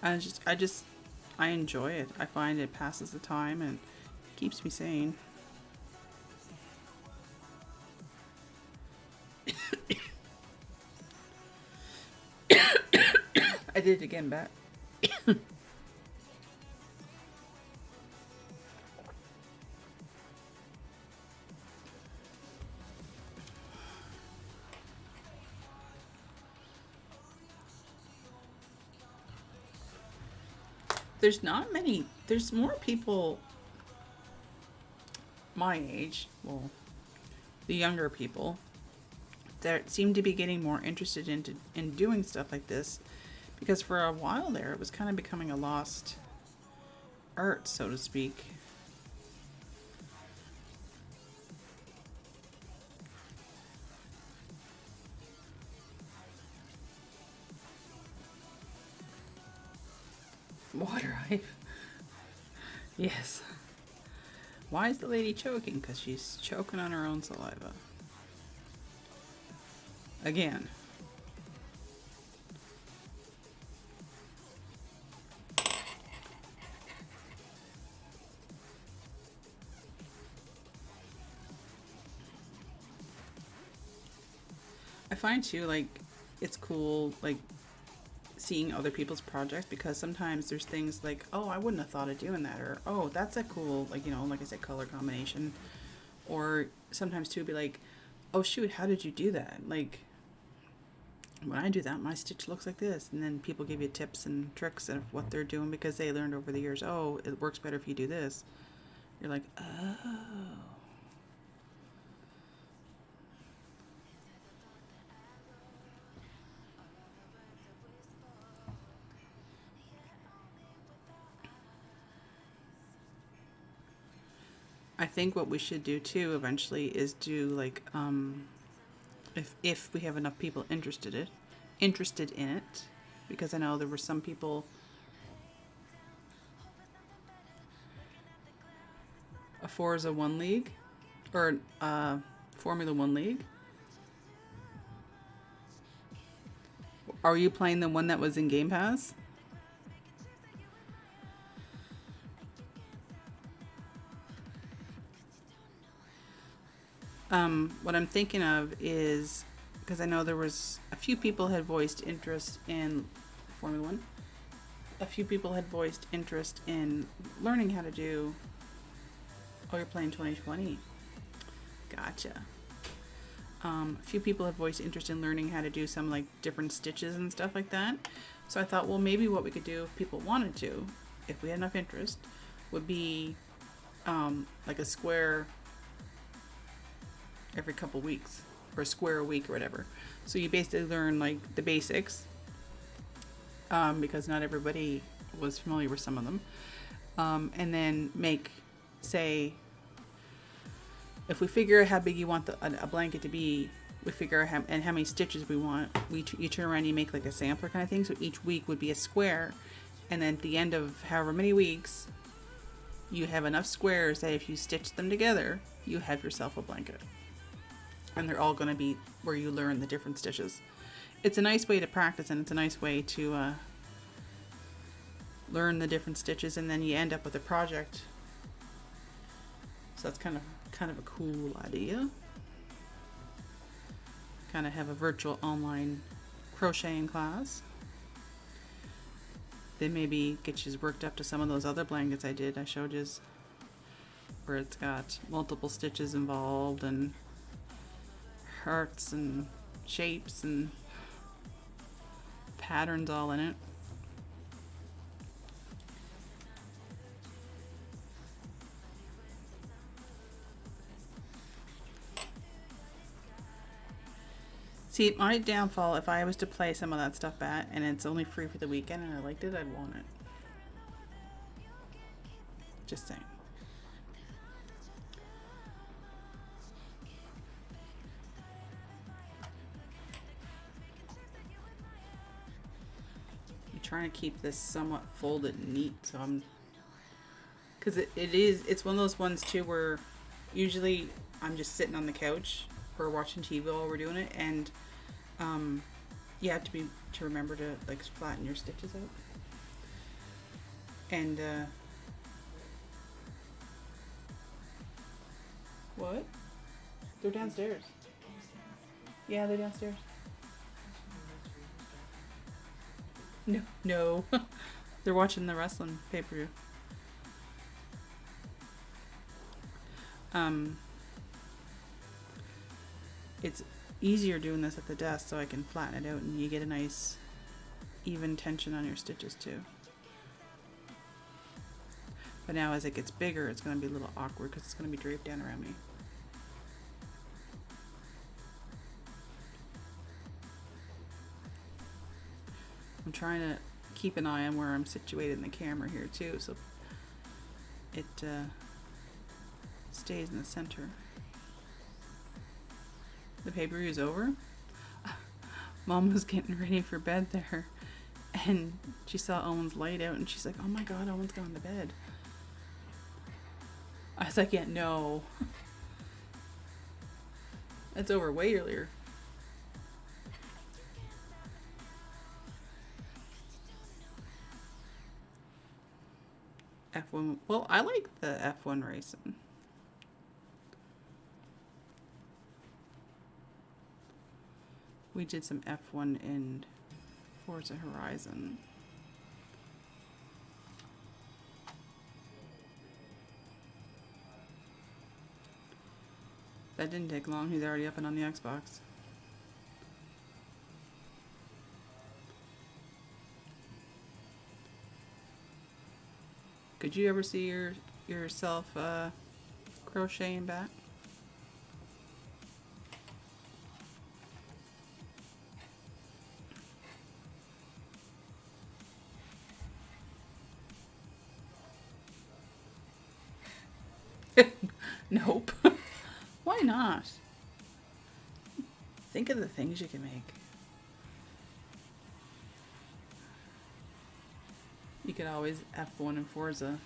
I enjoy it. I find it passes the time and keeps me sane. I did it again, Bat. There's not many, there's more people my age, well, the younger people, that seem to be getting more interested in doing stuff like this, because for a while there it was kind of becoming a lost art, so to speak. Water hype. Yes. Why is the lady choking? Because she's choking on her own saliva. Again. I find too, like, it's cool, like, seeing other people's projects, because sometimes there's things like, oh, I wouldn't have thought of doing that, or oh, that's a cool, like, you know, like I said, color combination. Or sometimes too be like, oh shoot, how did you do that? Like, when I do that, my stitch looks like this. And then people give you tips and tricks of what they're doing because they learned over the years, oh, it works better if you do this. You're like, oh. I think what we should do too eventually is do like if we have enough people interested in it, because I know there were some people. A Forza One League, or Formula One League. Are you playing the one that was in Game Pass? What I'm thinking of is, because I know there was a few people had voiced interest in Formula One. A few people had voiced interest in learning how to do. Oh, you're playing 2020. Gotcha. A few people have voiced interest in learning how to do some like different stitches and stuff like that. So I thought, well, maybe what we could do if people wanted to, if we had enough interest, would be like a square every couple weeks, or a square a week or whatever. So you basically learn like the basics, because not everybody was familiar with some of them, and then make, say, if we figure out how big you want a blanket to be, we figure out how many stitches we want. You turn around and you make like a sampler kind of thing. So each week would be a square, and then at the end of however many weeks, you have enough squares that if you stitch them together, you have yourself a blanket. And they're all going to be where you learn the different stitches. It's a nice way to practice, and it's a nice way to learn the different stitches, and then you end up with a project. So that's kind of a cool idea. Kind of have a virtual online crocheting class. Then maybe get you worked up to some of those other blankets I showed you, where it's got multiple stitches involved and hearts and shapes and patterns all in it. See, my downfall, if I was to play some of that stuff back and it's only free for the weekend and I liked it, I'd want it. Just saying. I'm trying to keep this somewhat folded and neat, so because it's one of those ones too where usually I'm just sitting on the couch or watching TV while we're doing it, and you have to remember to like flatten your stitches out. And what? They're downstairs. Yeah, they're downstairs. No. They're watching the wrestling pay-per-view. It's easier doing this at the desk so I can flatten it out and you get a nice even tension on your stitches too. But now as it gets bigger, it's going to be a little awkward because it's going to be draped down around me. I'm trying to keep an eye on where I'm situated in the camera here too, so it stays in the center. The pay-per-view is over. Mom was getting ready for bed there, and she saw Owen's light out, and she's like, "Oh my God, Owen's gone to bed." I was like, "Yeah, no, it's over way earlier." F1. Well, I like the F1 racing. We did some F1 in Forza Horizon. That didn't take long. He's already up and on the Xbox. Could you ever see yourself crocheting back? Nope. Why not? Think of the things you can make. You could always F1 in Forza.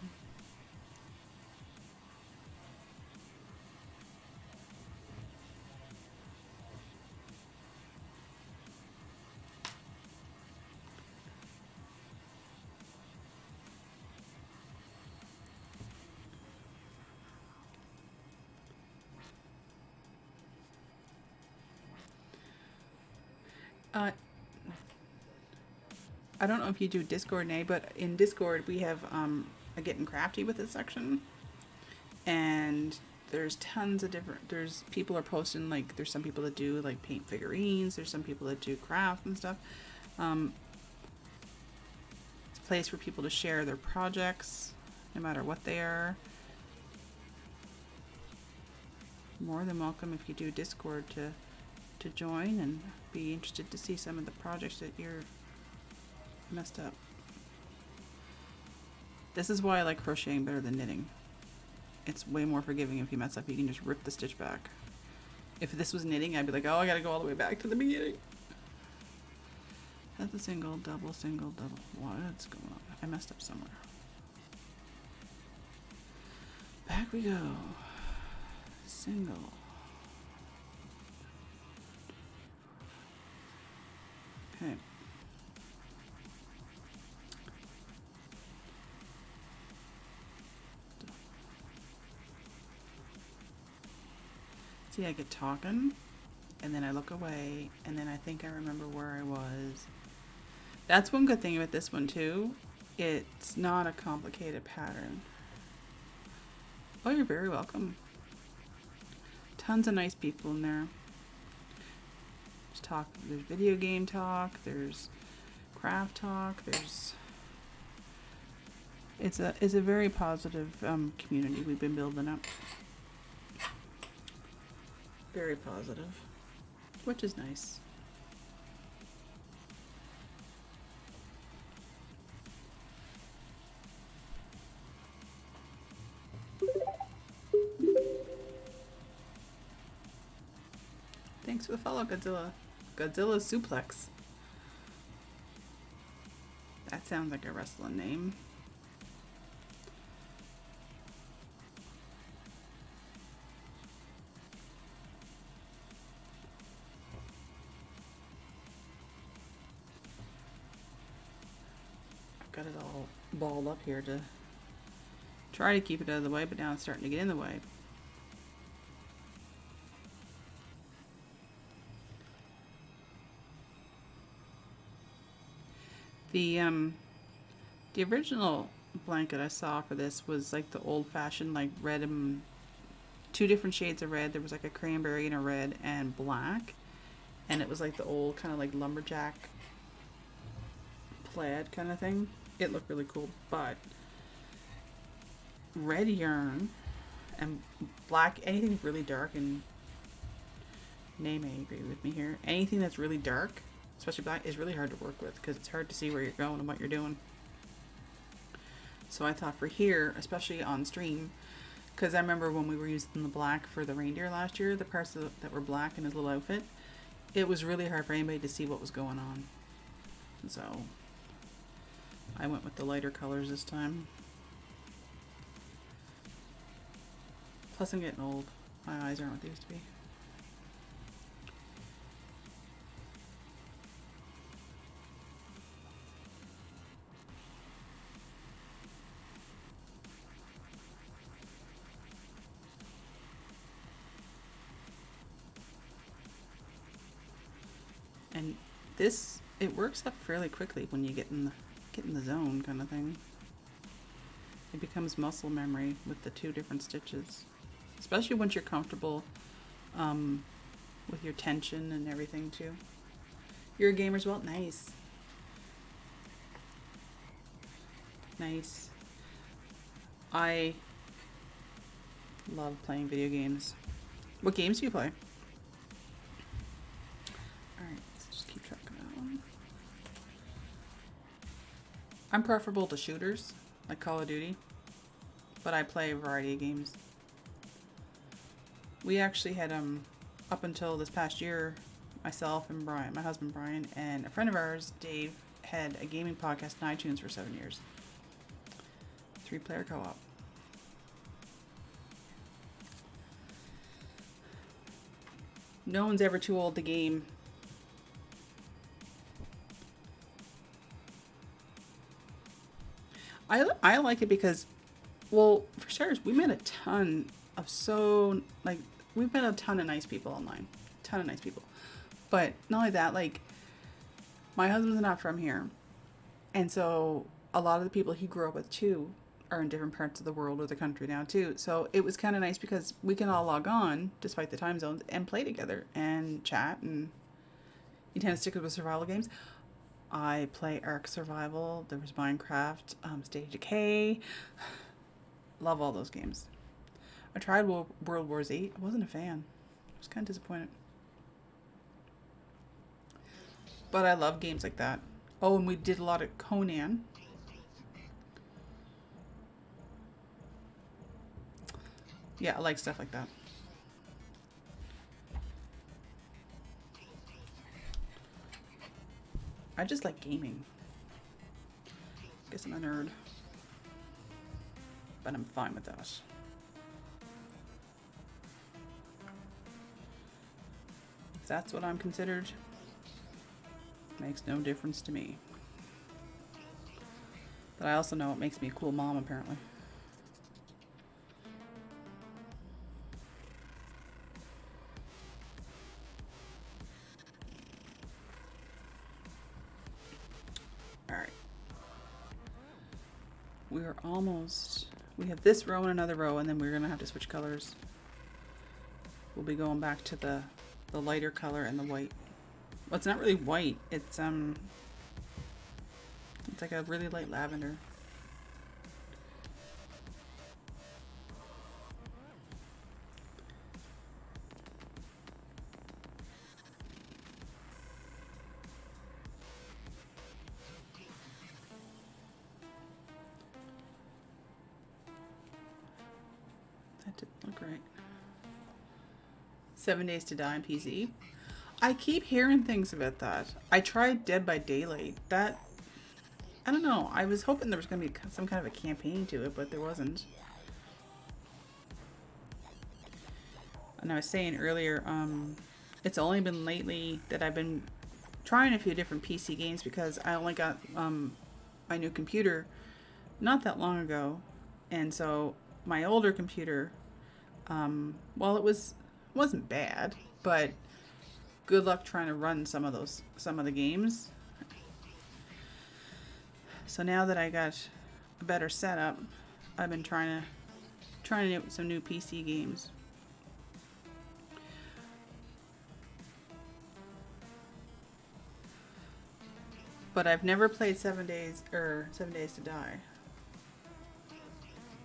I don't know if you do Discord, Nay, but in Discord we have a Getting Crafty with it section, and there's tons of different. There's people are posting, like, there's some people that do like paint figurines. There's some people that do crafts and stuff. It's a place for people to share their projects, no matter what they are. More than welcome if you do Discord to join and be interested to see some of the projects that you're messed up. This is why I like crocheting better than knitting. It's way more forgiving. If you mess up, you can just rip the stitch back. If this was knitting, I'd be like, oh, I gotta go all the way back to the beginning. That's a single, double, single, double. What's going on? I messed up somewhere. Back we go. Single. Okay. See, I get talking, and then I look away, and then I think I remember where I was. That's one good thing about this one, too. It's not a complicated pattern. Oh, you're very welcome. Tons of nice people in there. There's talk. There's video game talk. There's craft talk. There's. It's a very positive community we've been building up. Very positive, which is nice. Thanks for the follow, Godzilla. Godzilla Suplex. That sounds like a wrestling name. Got it all balled up here to try to keep it out of the way, but now it's starting to get in the way. The original blanket I saw for this was like the old-fashioned, like, red and two different shades of red. There was like a cranberry and a red and black, and it was like the old kind of like lumberjack plaid kind of thing. It looked really cool, but red yarn and black, anything really dark, and Nay may agree with me here. Anything that's really dark, especially black, is really hard to work with because it's hard to see where you're going and what you're doing. So I thought for here, especially on stream, because I remember when we were using the black for the reindeer last year, the parts that were black in his little outfit, it was really hard for anybody to see what was going on. So I went with the lighter colors this time. Plus I'm getting old. My eyes aren't what they used to be. And this, it works up fairly quickly when you get in the zone kind of thing. It becomes muscle memory with the two different stitches, especially once you're comfortable with your tension and everything too. You're a gamer as well? Nice. Nice. I love playing video games. What games do you play? Alright, let's just keep track of that one. I'm preferable to shooters, like Call of Duty, but I play a variety of games. We actually had, up until this past year, myself and Brian, my husband Brian, and a friend of ours, Dave, had a gaming podcast on iTunes for 7 years. 3-player co-op. No one's ever too old to game. I like it because, well, for starters, we met a ton of we've met a ton of nice people online. Ton of nice people. But not only that, like, my husband's not from here. And so a lot of the people he grew up with too are in different parts of the world or the country now too. So it was kind of nice because we can all log on, despite the time zones, and play together and chat. And you tend to stick with survival games. I play Ark Survival. There was Minecraft, State of Decay. Love all those games. I tried World War Z. I wasn't a fan. I was kind of disappointed. But I love games like that. Oh, and we did a lot of Conan. Yeah, I like stuff like that. I just like gaming. Guess I'm a nerd. But I'm fine with that. If that's what I'm considered, makes no difference to me. But I also know it makes me a cool mom, apparently. Alright. We're almost... We have this row and another row, and then we're going to have to switch colors. We'll be going back to the lighter color and the white. Well, it's not really white. It's like a really light lavender. That didn't look right. 7 Days to Die on PC. I keep hearing things about that. I tried Dead by Daylight. That, I don't know. I was hoping there was going to be some kind of a campaign to it, but there wasn't. And I was saying earlier, it's only been lately that I've been trying a few different PC games because I only got my new computer not that long ago. And so my older computer, well, wasn't bad, but good luck trying to run some of the games. So now that I got a better setup, I've been trying to get some new PC games. But I've never played 7 Days to Die.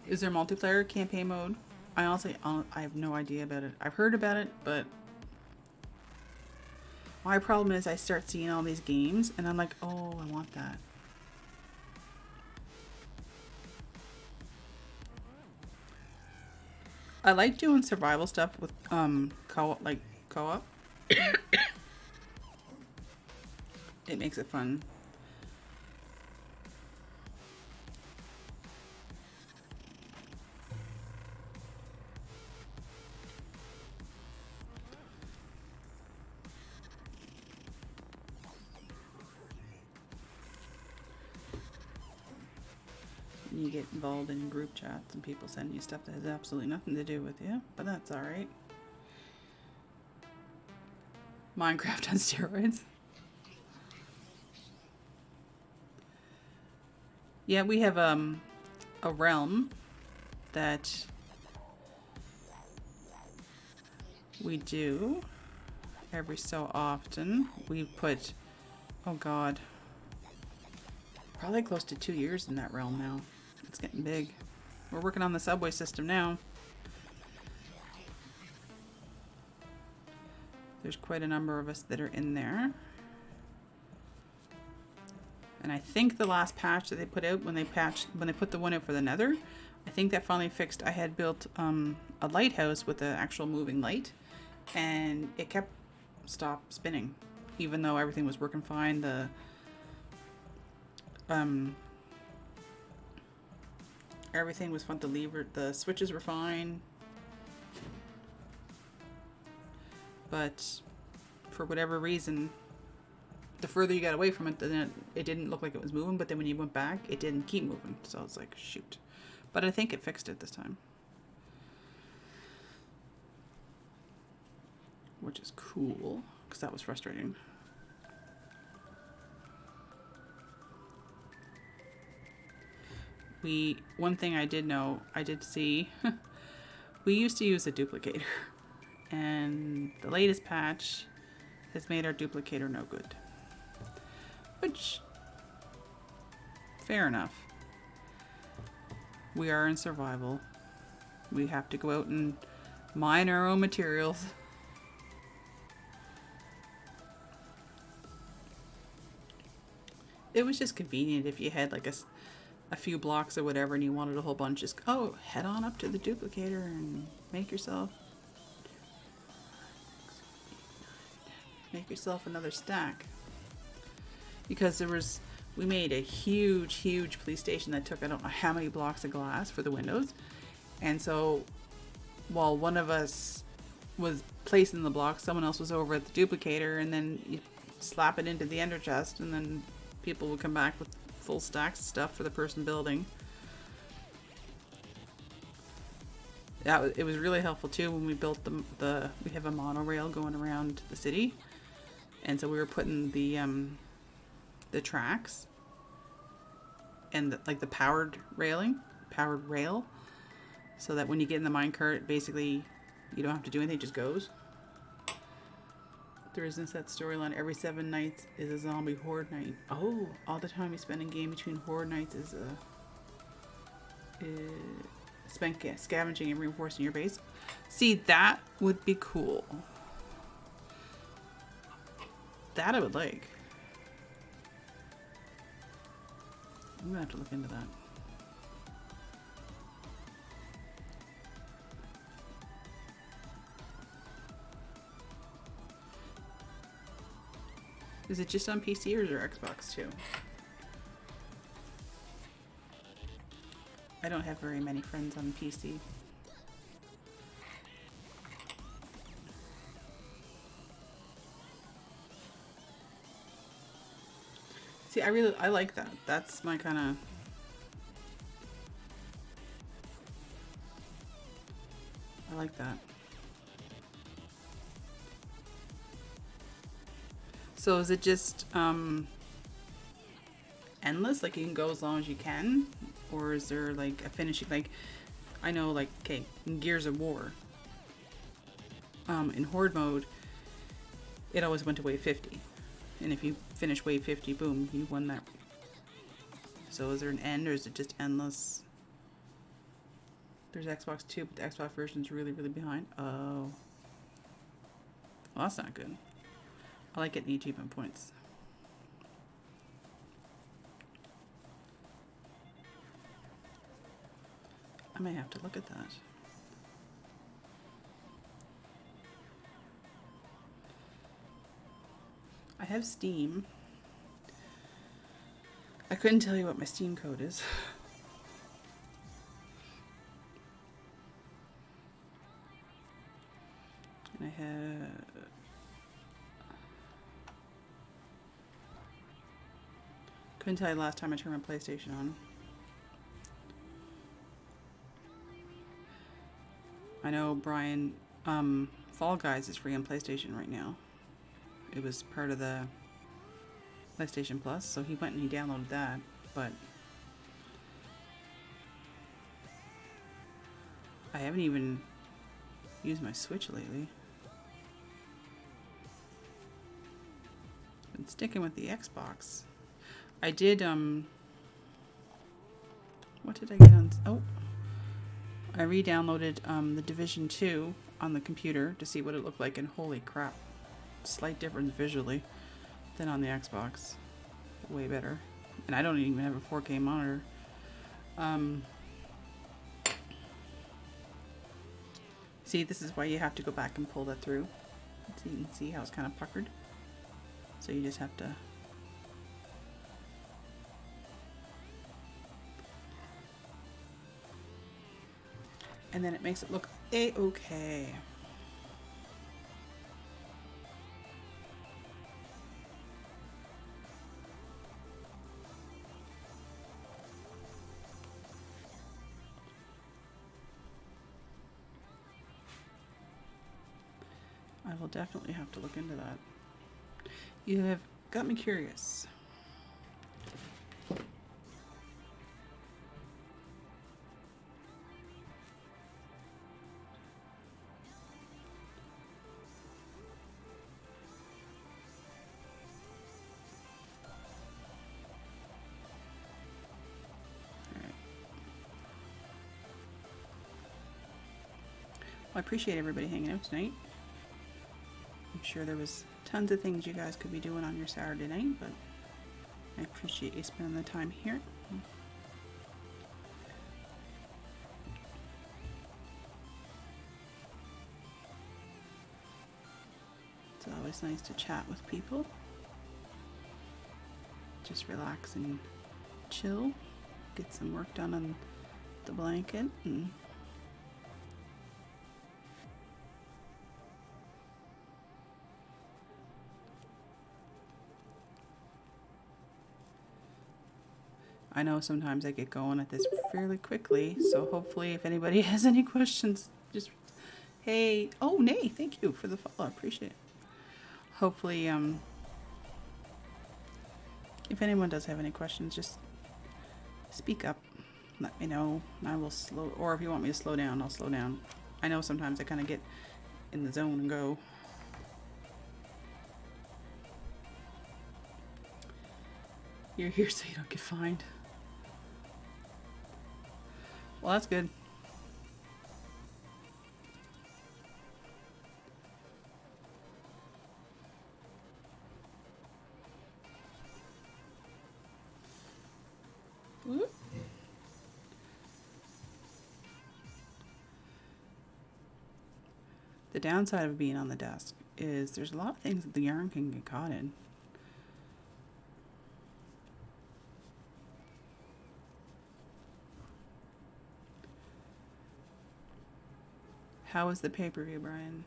Is there multiplayer campaign mode? I honestly, I have no idea about it. I've heard about it, but my problem is I start seeing all these games and I'm like, oh, I want that. I like doing survival stuff with co-op. It makes it fun. You get involved in group chats and people send you stuff that has absolutely nothing to do with you, but that's alright. Minecraft on steroids. Yeah, we have a realm that we do every so often. We put, oh god, probably close to 2 years in that realm now. It's getting big. We're working on the subway system now. There's quite a number of us that are in there. And I think the last patch that they put out, when they put the one out for the Nether, I think that finally fixed. I had built a lighthouse with an actual moving light, and it kept spinning, even though everything was working fine. Everything was fun to lever. The switches were fine, but for whatever reason, the further you got away from it, then it didn't look like it was moving. But then when you went back, it didn't keep moving. So I was like, shoot. But I think it fixed it this time, which is cool because that was frustrating. One thing I did see, we used to use a duplicator, and the latest patch has made our duplicator no good. Which, fair enough. We are in survival. We have to go out and mine our own materials. It was just convenient if you had like a few blocks or whatever and you wanted a whole bunch, just head on up to the duplicator and make yourself another stack. Because we made a huge police station that took I don't know how many blocks of glass for the windows, and so while one of us was placing the blocks, someone else was over at the duplicator, and then you slap it into the ender chest, and then people would come back with full stacks of stuff for the person building. It was really helpful too when we built we have a monorail going around the city, and so we were putting the tracks and the powered rail, so that when you get in the minecart, basically you don't have to do anything, it just goes. There isn't that storyline. Every 7 nights is a zombie horde night. Oh, all the time you spend in game between horde nights is spent scavenging and reinforcing your base. See, that would be cool. That I would like. I'm gonna have to look into that. Is it just on PC or is there Xbox too? I don't have very many friends on PC. See, I like that. That's my kind of... I like that. So is it just endless? Like you can go as long as you can? Or is there like a finishing? Like, I know like, okay, in Gears of War, in Horde mode, it always went to wave 50. And if you finish wave 50, boom, you won that. So is there an end or is it just endless? There's Xbox 2, but the Xbox version's really, really behind. Oh. Well, that's not good. I like getting the achievement points. I may have to look at that. I have Steam. I couldn't tell you what my Steam code is. And I have... Couldn't tell you the last time I turned my PlayStation on. I know Brian, Fall Guys is free on PlayStation right now. It was part of the PlayStation Plus, so he went and he downloaded that, but I haven't even used my Switch lately. Been sticking with the Xbox. I did, what did I get on? Oh, I re-downloaded The Division 2 on the computer to see what it looked like, and holy crap, slight difference visually than on the Xbox. Way better. And I don't even have a 4K monitor. See, this is why you have to go back and pull that through. So you can see how it's kind of puckered. So you just have to... And then it makes it look A-okay. I will definitely have to look into that. You have got me curious. Well, I appreciate everybody hanging out tonight. I'm sure there was tons of things you guys could be doing on your Saturday night, but I appreciate you spending the time here. It's always nice to chat with people. Just relax and chill, get some work done on the blanket, and I know sometimes I get going at this fairly quickly, so hopefully if anybody has any questions, just, hey, oh, Nay, thank you for the follow, I appreciate it. Hopefully, if anyone does have any questions, just speak up, let me know, and I will slow, or if you want me to slow down, I'll slow down. I know sometimes I kind of get in the zone and go. You're here so you don't get fined. Well, that's good. Whoop. The downside of being on the desk is there's a lot of things that the yarn can get caught in. How was the pay-per-view, Brian?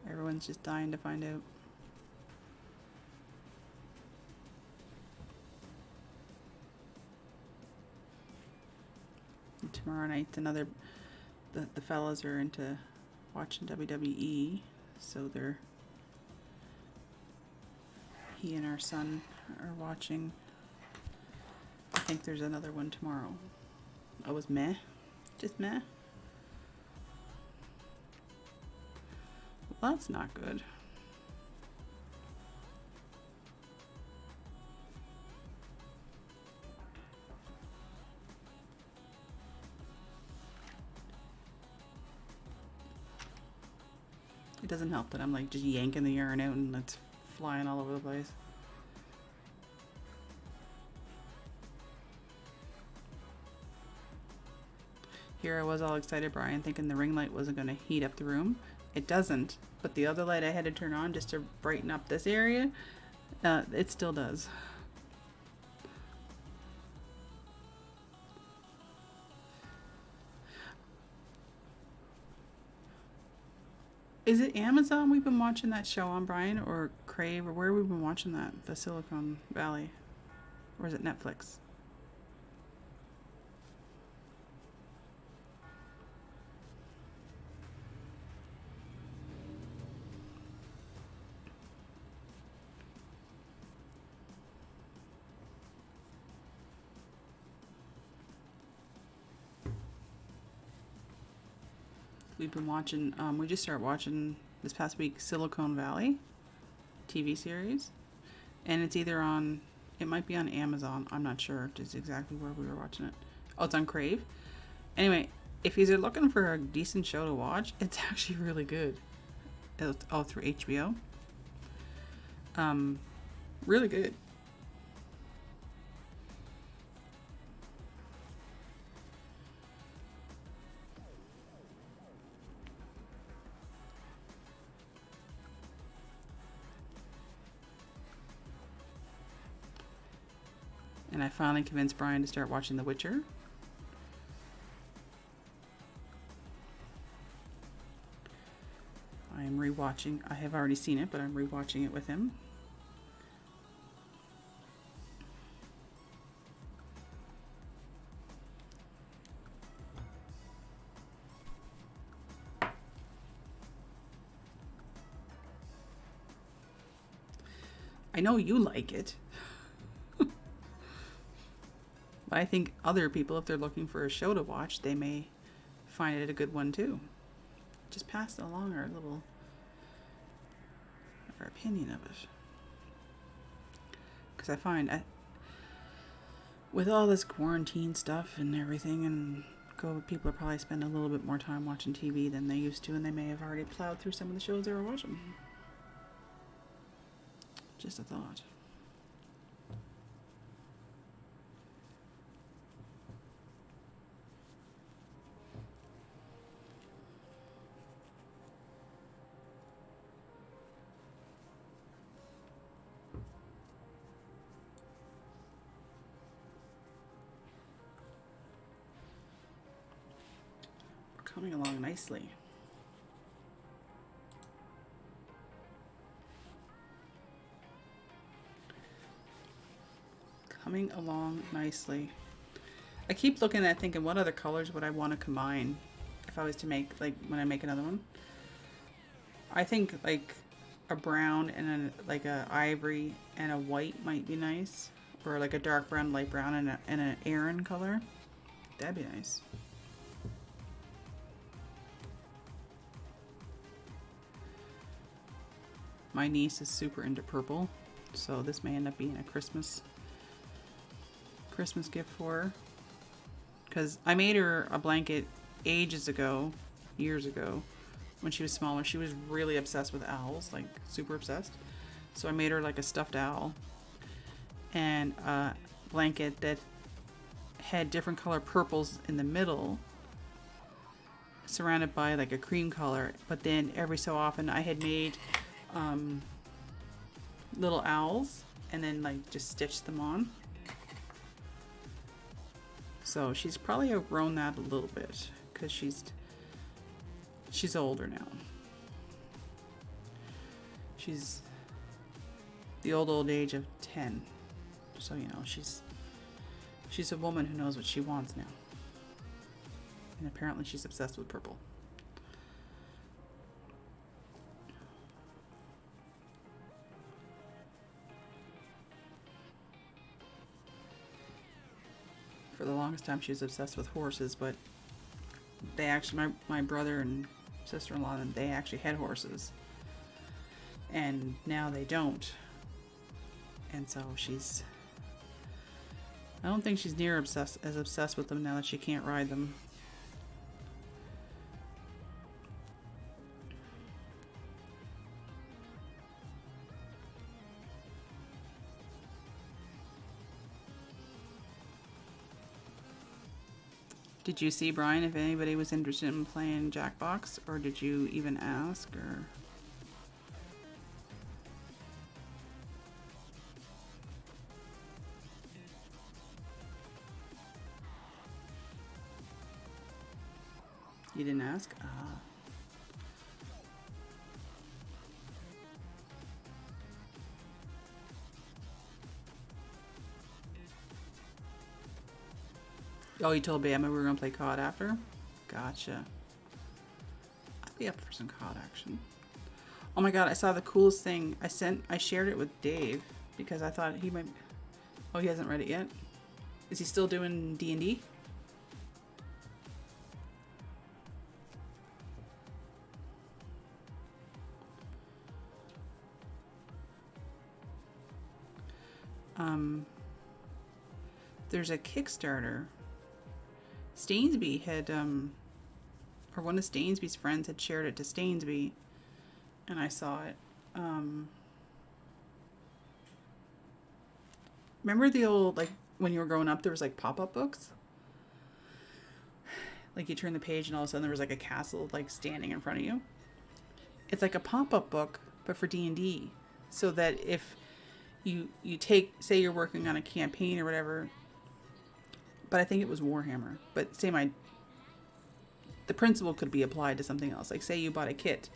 Everyone's just dying to find out. And tomorrow night's another... The fellas are into watching WWE, so he and our son are watching. I think there's another one tomorrow. Oh, it was meh? Just meh? Well, that's not good. It doesn't help that I'm like just yanking the yarn out and it's flying all over the place. Here I was all excited, Brian, thinking the ring light wasn't going to heat up the room. It doesn't, but the other light I had to turn on just to brighten up this area, it still does. Is it Amazon we've been watching that show on, Brian, or Crave, or where have we been watching that? The Silicon Valley? Or is it Netflix? We've been watching, we just started watching this past week Silicon Valley TV series. And it's either on, it might be on Amazon. I'm not sure just exactly where we were watching it. Oh, it's on Crave. Anyway, if you're looking for a decent show to watch, it's actually really good. It's all through HBO. Really good. And I finally convinced Brian to start watching The Witcher. I am rewatching. I have already seen it, but I'm rewatching it with him. I know you like it. But I think other people, if they're looking for a show to watch, they may find it a good one too. Just pass along our opinion of it. Because I find with all this quarantine stuff and everything and COVID, people are probably spending a little bit more time watching TV than they used to, and they may have already plowed through some of the shows they were watching. Just a thought. Coming along nicely. Coming along nicely. I keep looking at thinking what other colors would I want to combine if I was to make, like when I make another one. I think like a brown and like a ivory and a white might be nice, or like a dark brown, light brown, and an Aran color. That'd be nice. My niece is super into purple, so this may end up being a Christmas gift for her. Because I made her a blanket ages ago, years ago, when she was smaller. She was really obsessed with owls, like super obsessed. So I made her like a stuffed owl and a blanket that had different color purples in the middle, surrounded by like a cream color. But then every so often I had made little owls and then like just stitched them on. So she's probably outgrown that a little bit because she's older now. She's the old age of 10. So, you know, she's a woman who knows what she wants now. And apparently she's obsessed with purple. For the longest time she was obsessed with horses, but they actually, my brother and sister-in-law, they actually had horses. And now they don't. And so I don't think she's near as obsessed with them now that she can't ride them. Did you see, Brian, if anybody was interested in playing Jackbox, or did you even ask, or? You didn't ask? Ah. Oh, you told Bama we were going to play COD after? Gotcha. I'd be up for some COD action. Oh my god, I saw the coolest thing. I shared it with Dave because I thought he might... Oh, he hasn't read it yet? Is he still doing D&D? There's a Kickstarter. Stainsby had, or one of Stainsby's friends had shared it to Stainsby, and I saw it. Remember the old, like, when you were growing up, there was, like, pop-up books? Like, you turn the page, and all of a sudden there was, like, a castle, like, standing in front of you. It's like a pop-up book, but for D&D. So that if you take, say you're working on a campaign or whatever, but I think it was Warhammer, but the principle could be applied to something else. Like, say you bought a kit.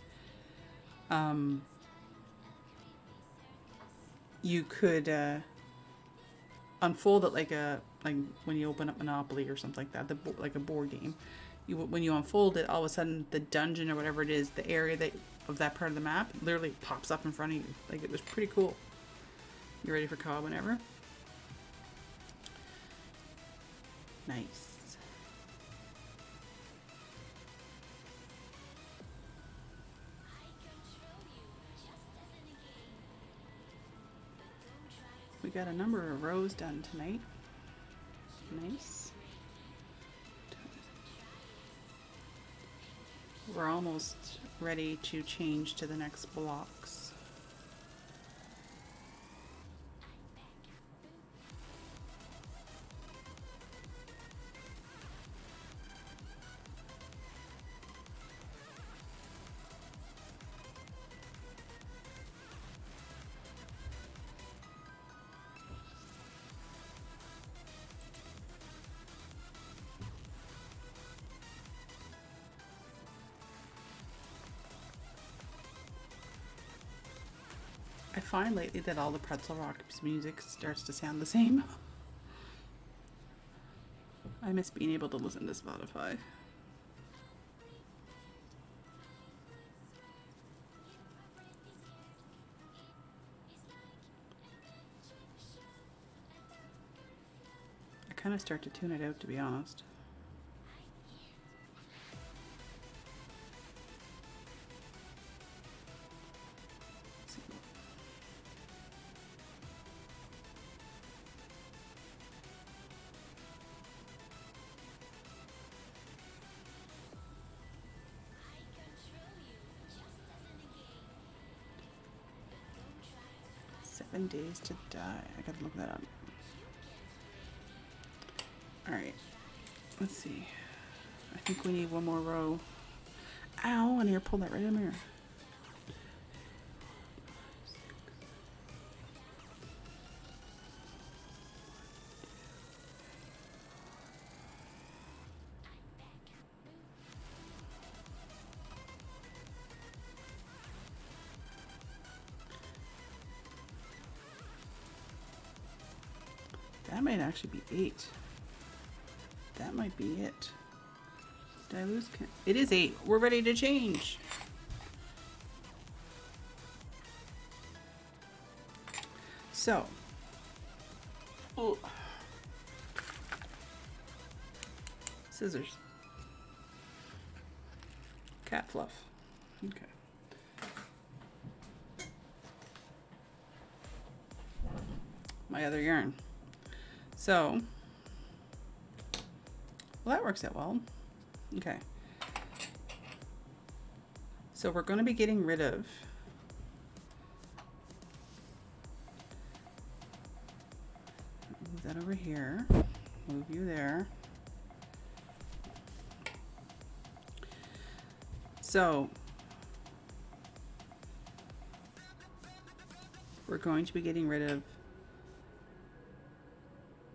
You could unfold it like when you open up Monopoly or something like that, like a board game. When you unfold it, all of a sudden the dungeon or whatever it is, the area of that part of the map literally pops up in front of you. Like, it was pretty cool. You ready for COD whenever? Nice. We got a number of rows done tonight. Nice. We're almost ready to change to the next blocks. I find lately that all the Pretzel Rock's music starts to sound the same. I miss being able to listen to Spotify. I kind of start to tune it out, to be honest. Days to Die. I gotta look that up. Alright. Let's see. I think we need one more row. Ow! And here, pull that right in there. That might actually be 8. That might be it. Did I lose count? It is 8. We're ready to change. So. Oh. Scissors. Cat fluff. Okay. My other yarn. So, well, that works out well. Okay. So we're going to be getting rid of move that over here. Move you there. So we're going to be getting rid of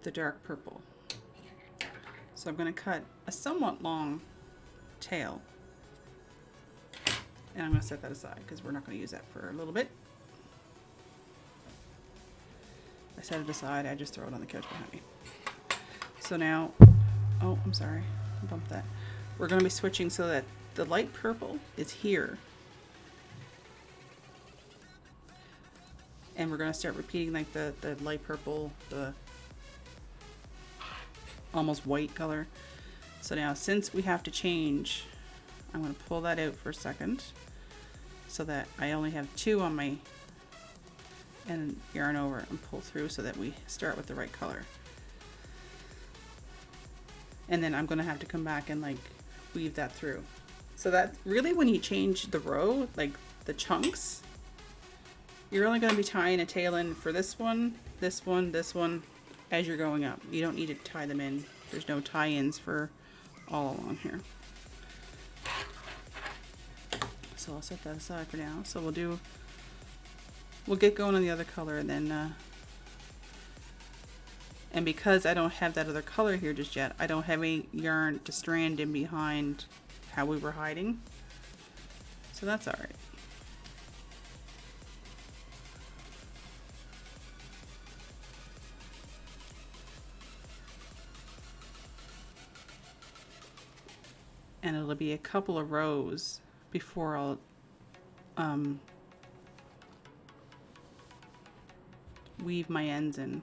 the dark purple. So I'm going to cut a somewhat long tail, and I'm going to set that aside because we're not going to use that for a little bit. I set it aside, I just throw it on the couch behind me. So now, oh, I'm sorry, I bumped that. We're going to be switching so that the light purple is here. And we're going to start repeating like the light purple, the almost white color. So now, since we have to change, I'm going to pull that out for a second so that I only have 2 on my, and yarn over and pull through so that we start with the right color. And then I'm going to have to come back and like weave that through. So that really, when you change the row, like the chunks, you're only going to be tying a tail in for this one, this one, this one, as you're going up. You don't need to tie them in. There's no tie-ins for all along here. So I'll set that aside for now. So we'll get going on the other color, and then and because I don't have that other color here just yet, I don't have any yarn to strand in behind how we were hiding. So that's all right. And it'll be a couple of rows before I'll weave my ends in,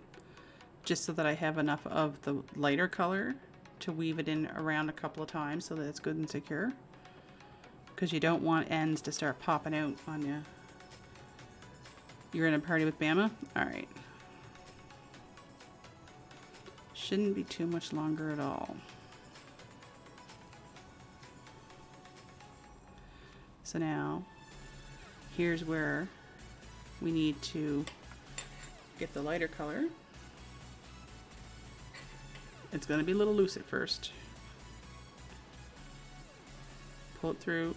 just so that I have enough of the lighter color to weave it in around a couple of times so that it's good and secure, because you don't want ends to start popping out on you. You're in a party with Bama? Alright. Shouldn't be too much longer at all. So now, here's where we need to get the lighter color. It's going to be a little loose at first. Pull it through,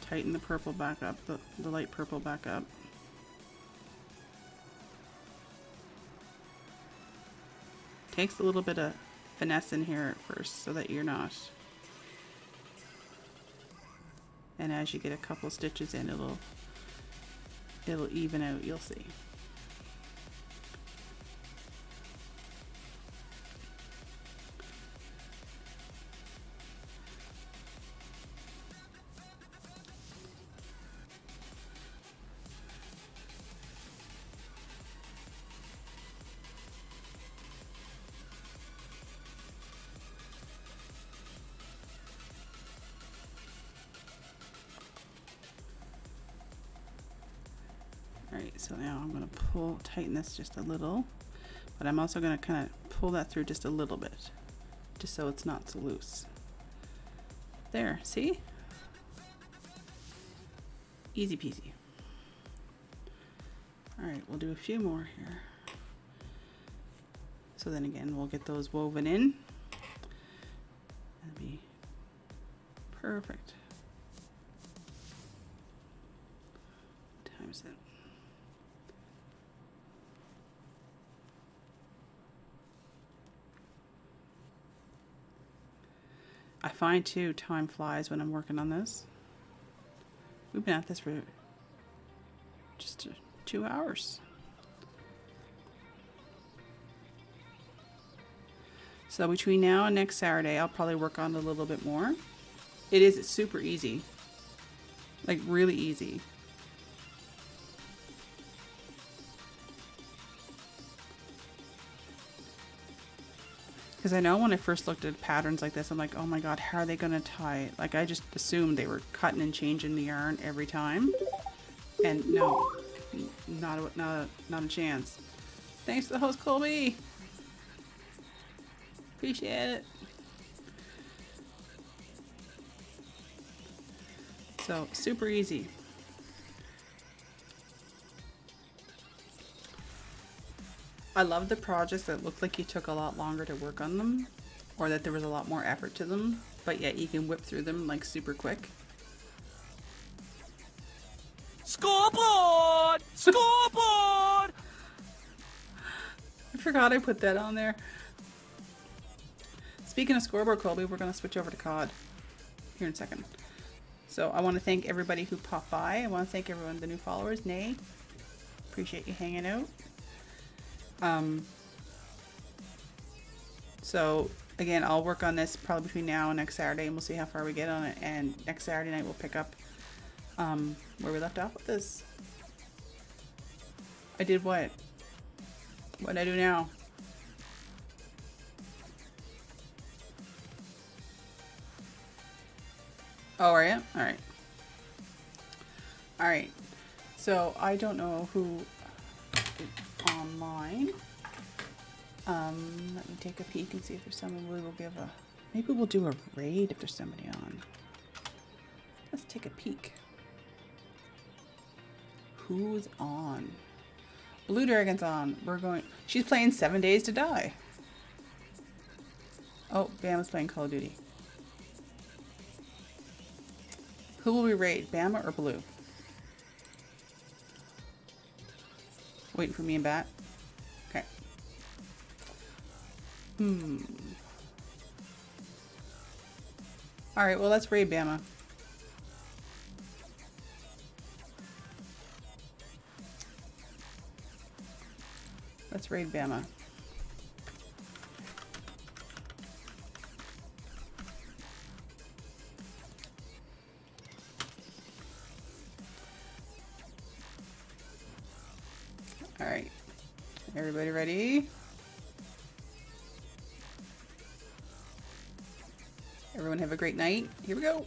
tighten the purple back up, the light purple back up. Takes a little bit of finesse in here at first so that you're not. And as you get a couple stitches in, it'll even out, you'll see. Alright, so now I'm going to tighten this just a little, but I'm also going to kind of pull that through just a little bit, just so it's not so loose. There, see? Easy peasy. Alright, we'll do a few more here. So then again, we'll get those woven in. That'd be perfect. What time is it? I find too, time flies when I'm working on this. We've been at this for just 2 hours. So between now and next Saturday, I'll probably work on it a little bit more. It's super easy. Like really easy. Because I know when I first looked at patterns like this, I'm like, oh my god, how are they going to tie it? Like, I just assumed they were cutting and changing the yarn every time. And no, not a chance. Thanks for the host, Colby. Appreciate it. So, super easy. I love the projects that look like you took a lot longer to work on them, or that there was a lot more effort to them, but yet you can whip through them like super quick. Scoreboard! Scoreboard! I forgot I put that on there. Speaking of scoreboard, Colby, we're going to switch over to COD here in a second. So I want to thank everybody who popped by. I want to thank everyone, the new followers. Nay, appreciate you hanging out. So again, I'll work on this probably between now and next Saturday, and we'll see how far we get on it. And next Saturday night, we'll pick up where we left off with this. I did what? What did I do now? Oh, are you? Alright. Alright. So, I don't know who is online. Let me take a peek and see if there's someone we will give a... Maybe we'll do a raid if there's somebody on. Let's take a peek. Who's on? Blue Dragon's on. We're going... She's playing 7 Days to Die. Oh, Bama's playing Call of Duty. Who will we raid? Bama or Blue? Waiting for me and Bat. Okay. Alright, well, let's raid Bama. Let's raid Bama. Alright. Everybody ready? Everyone have a great night. Here we go.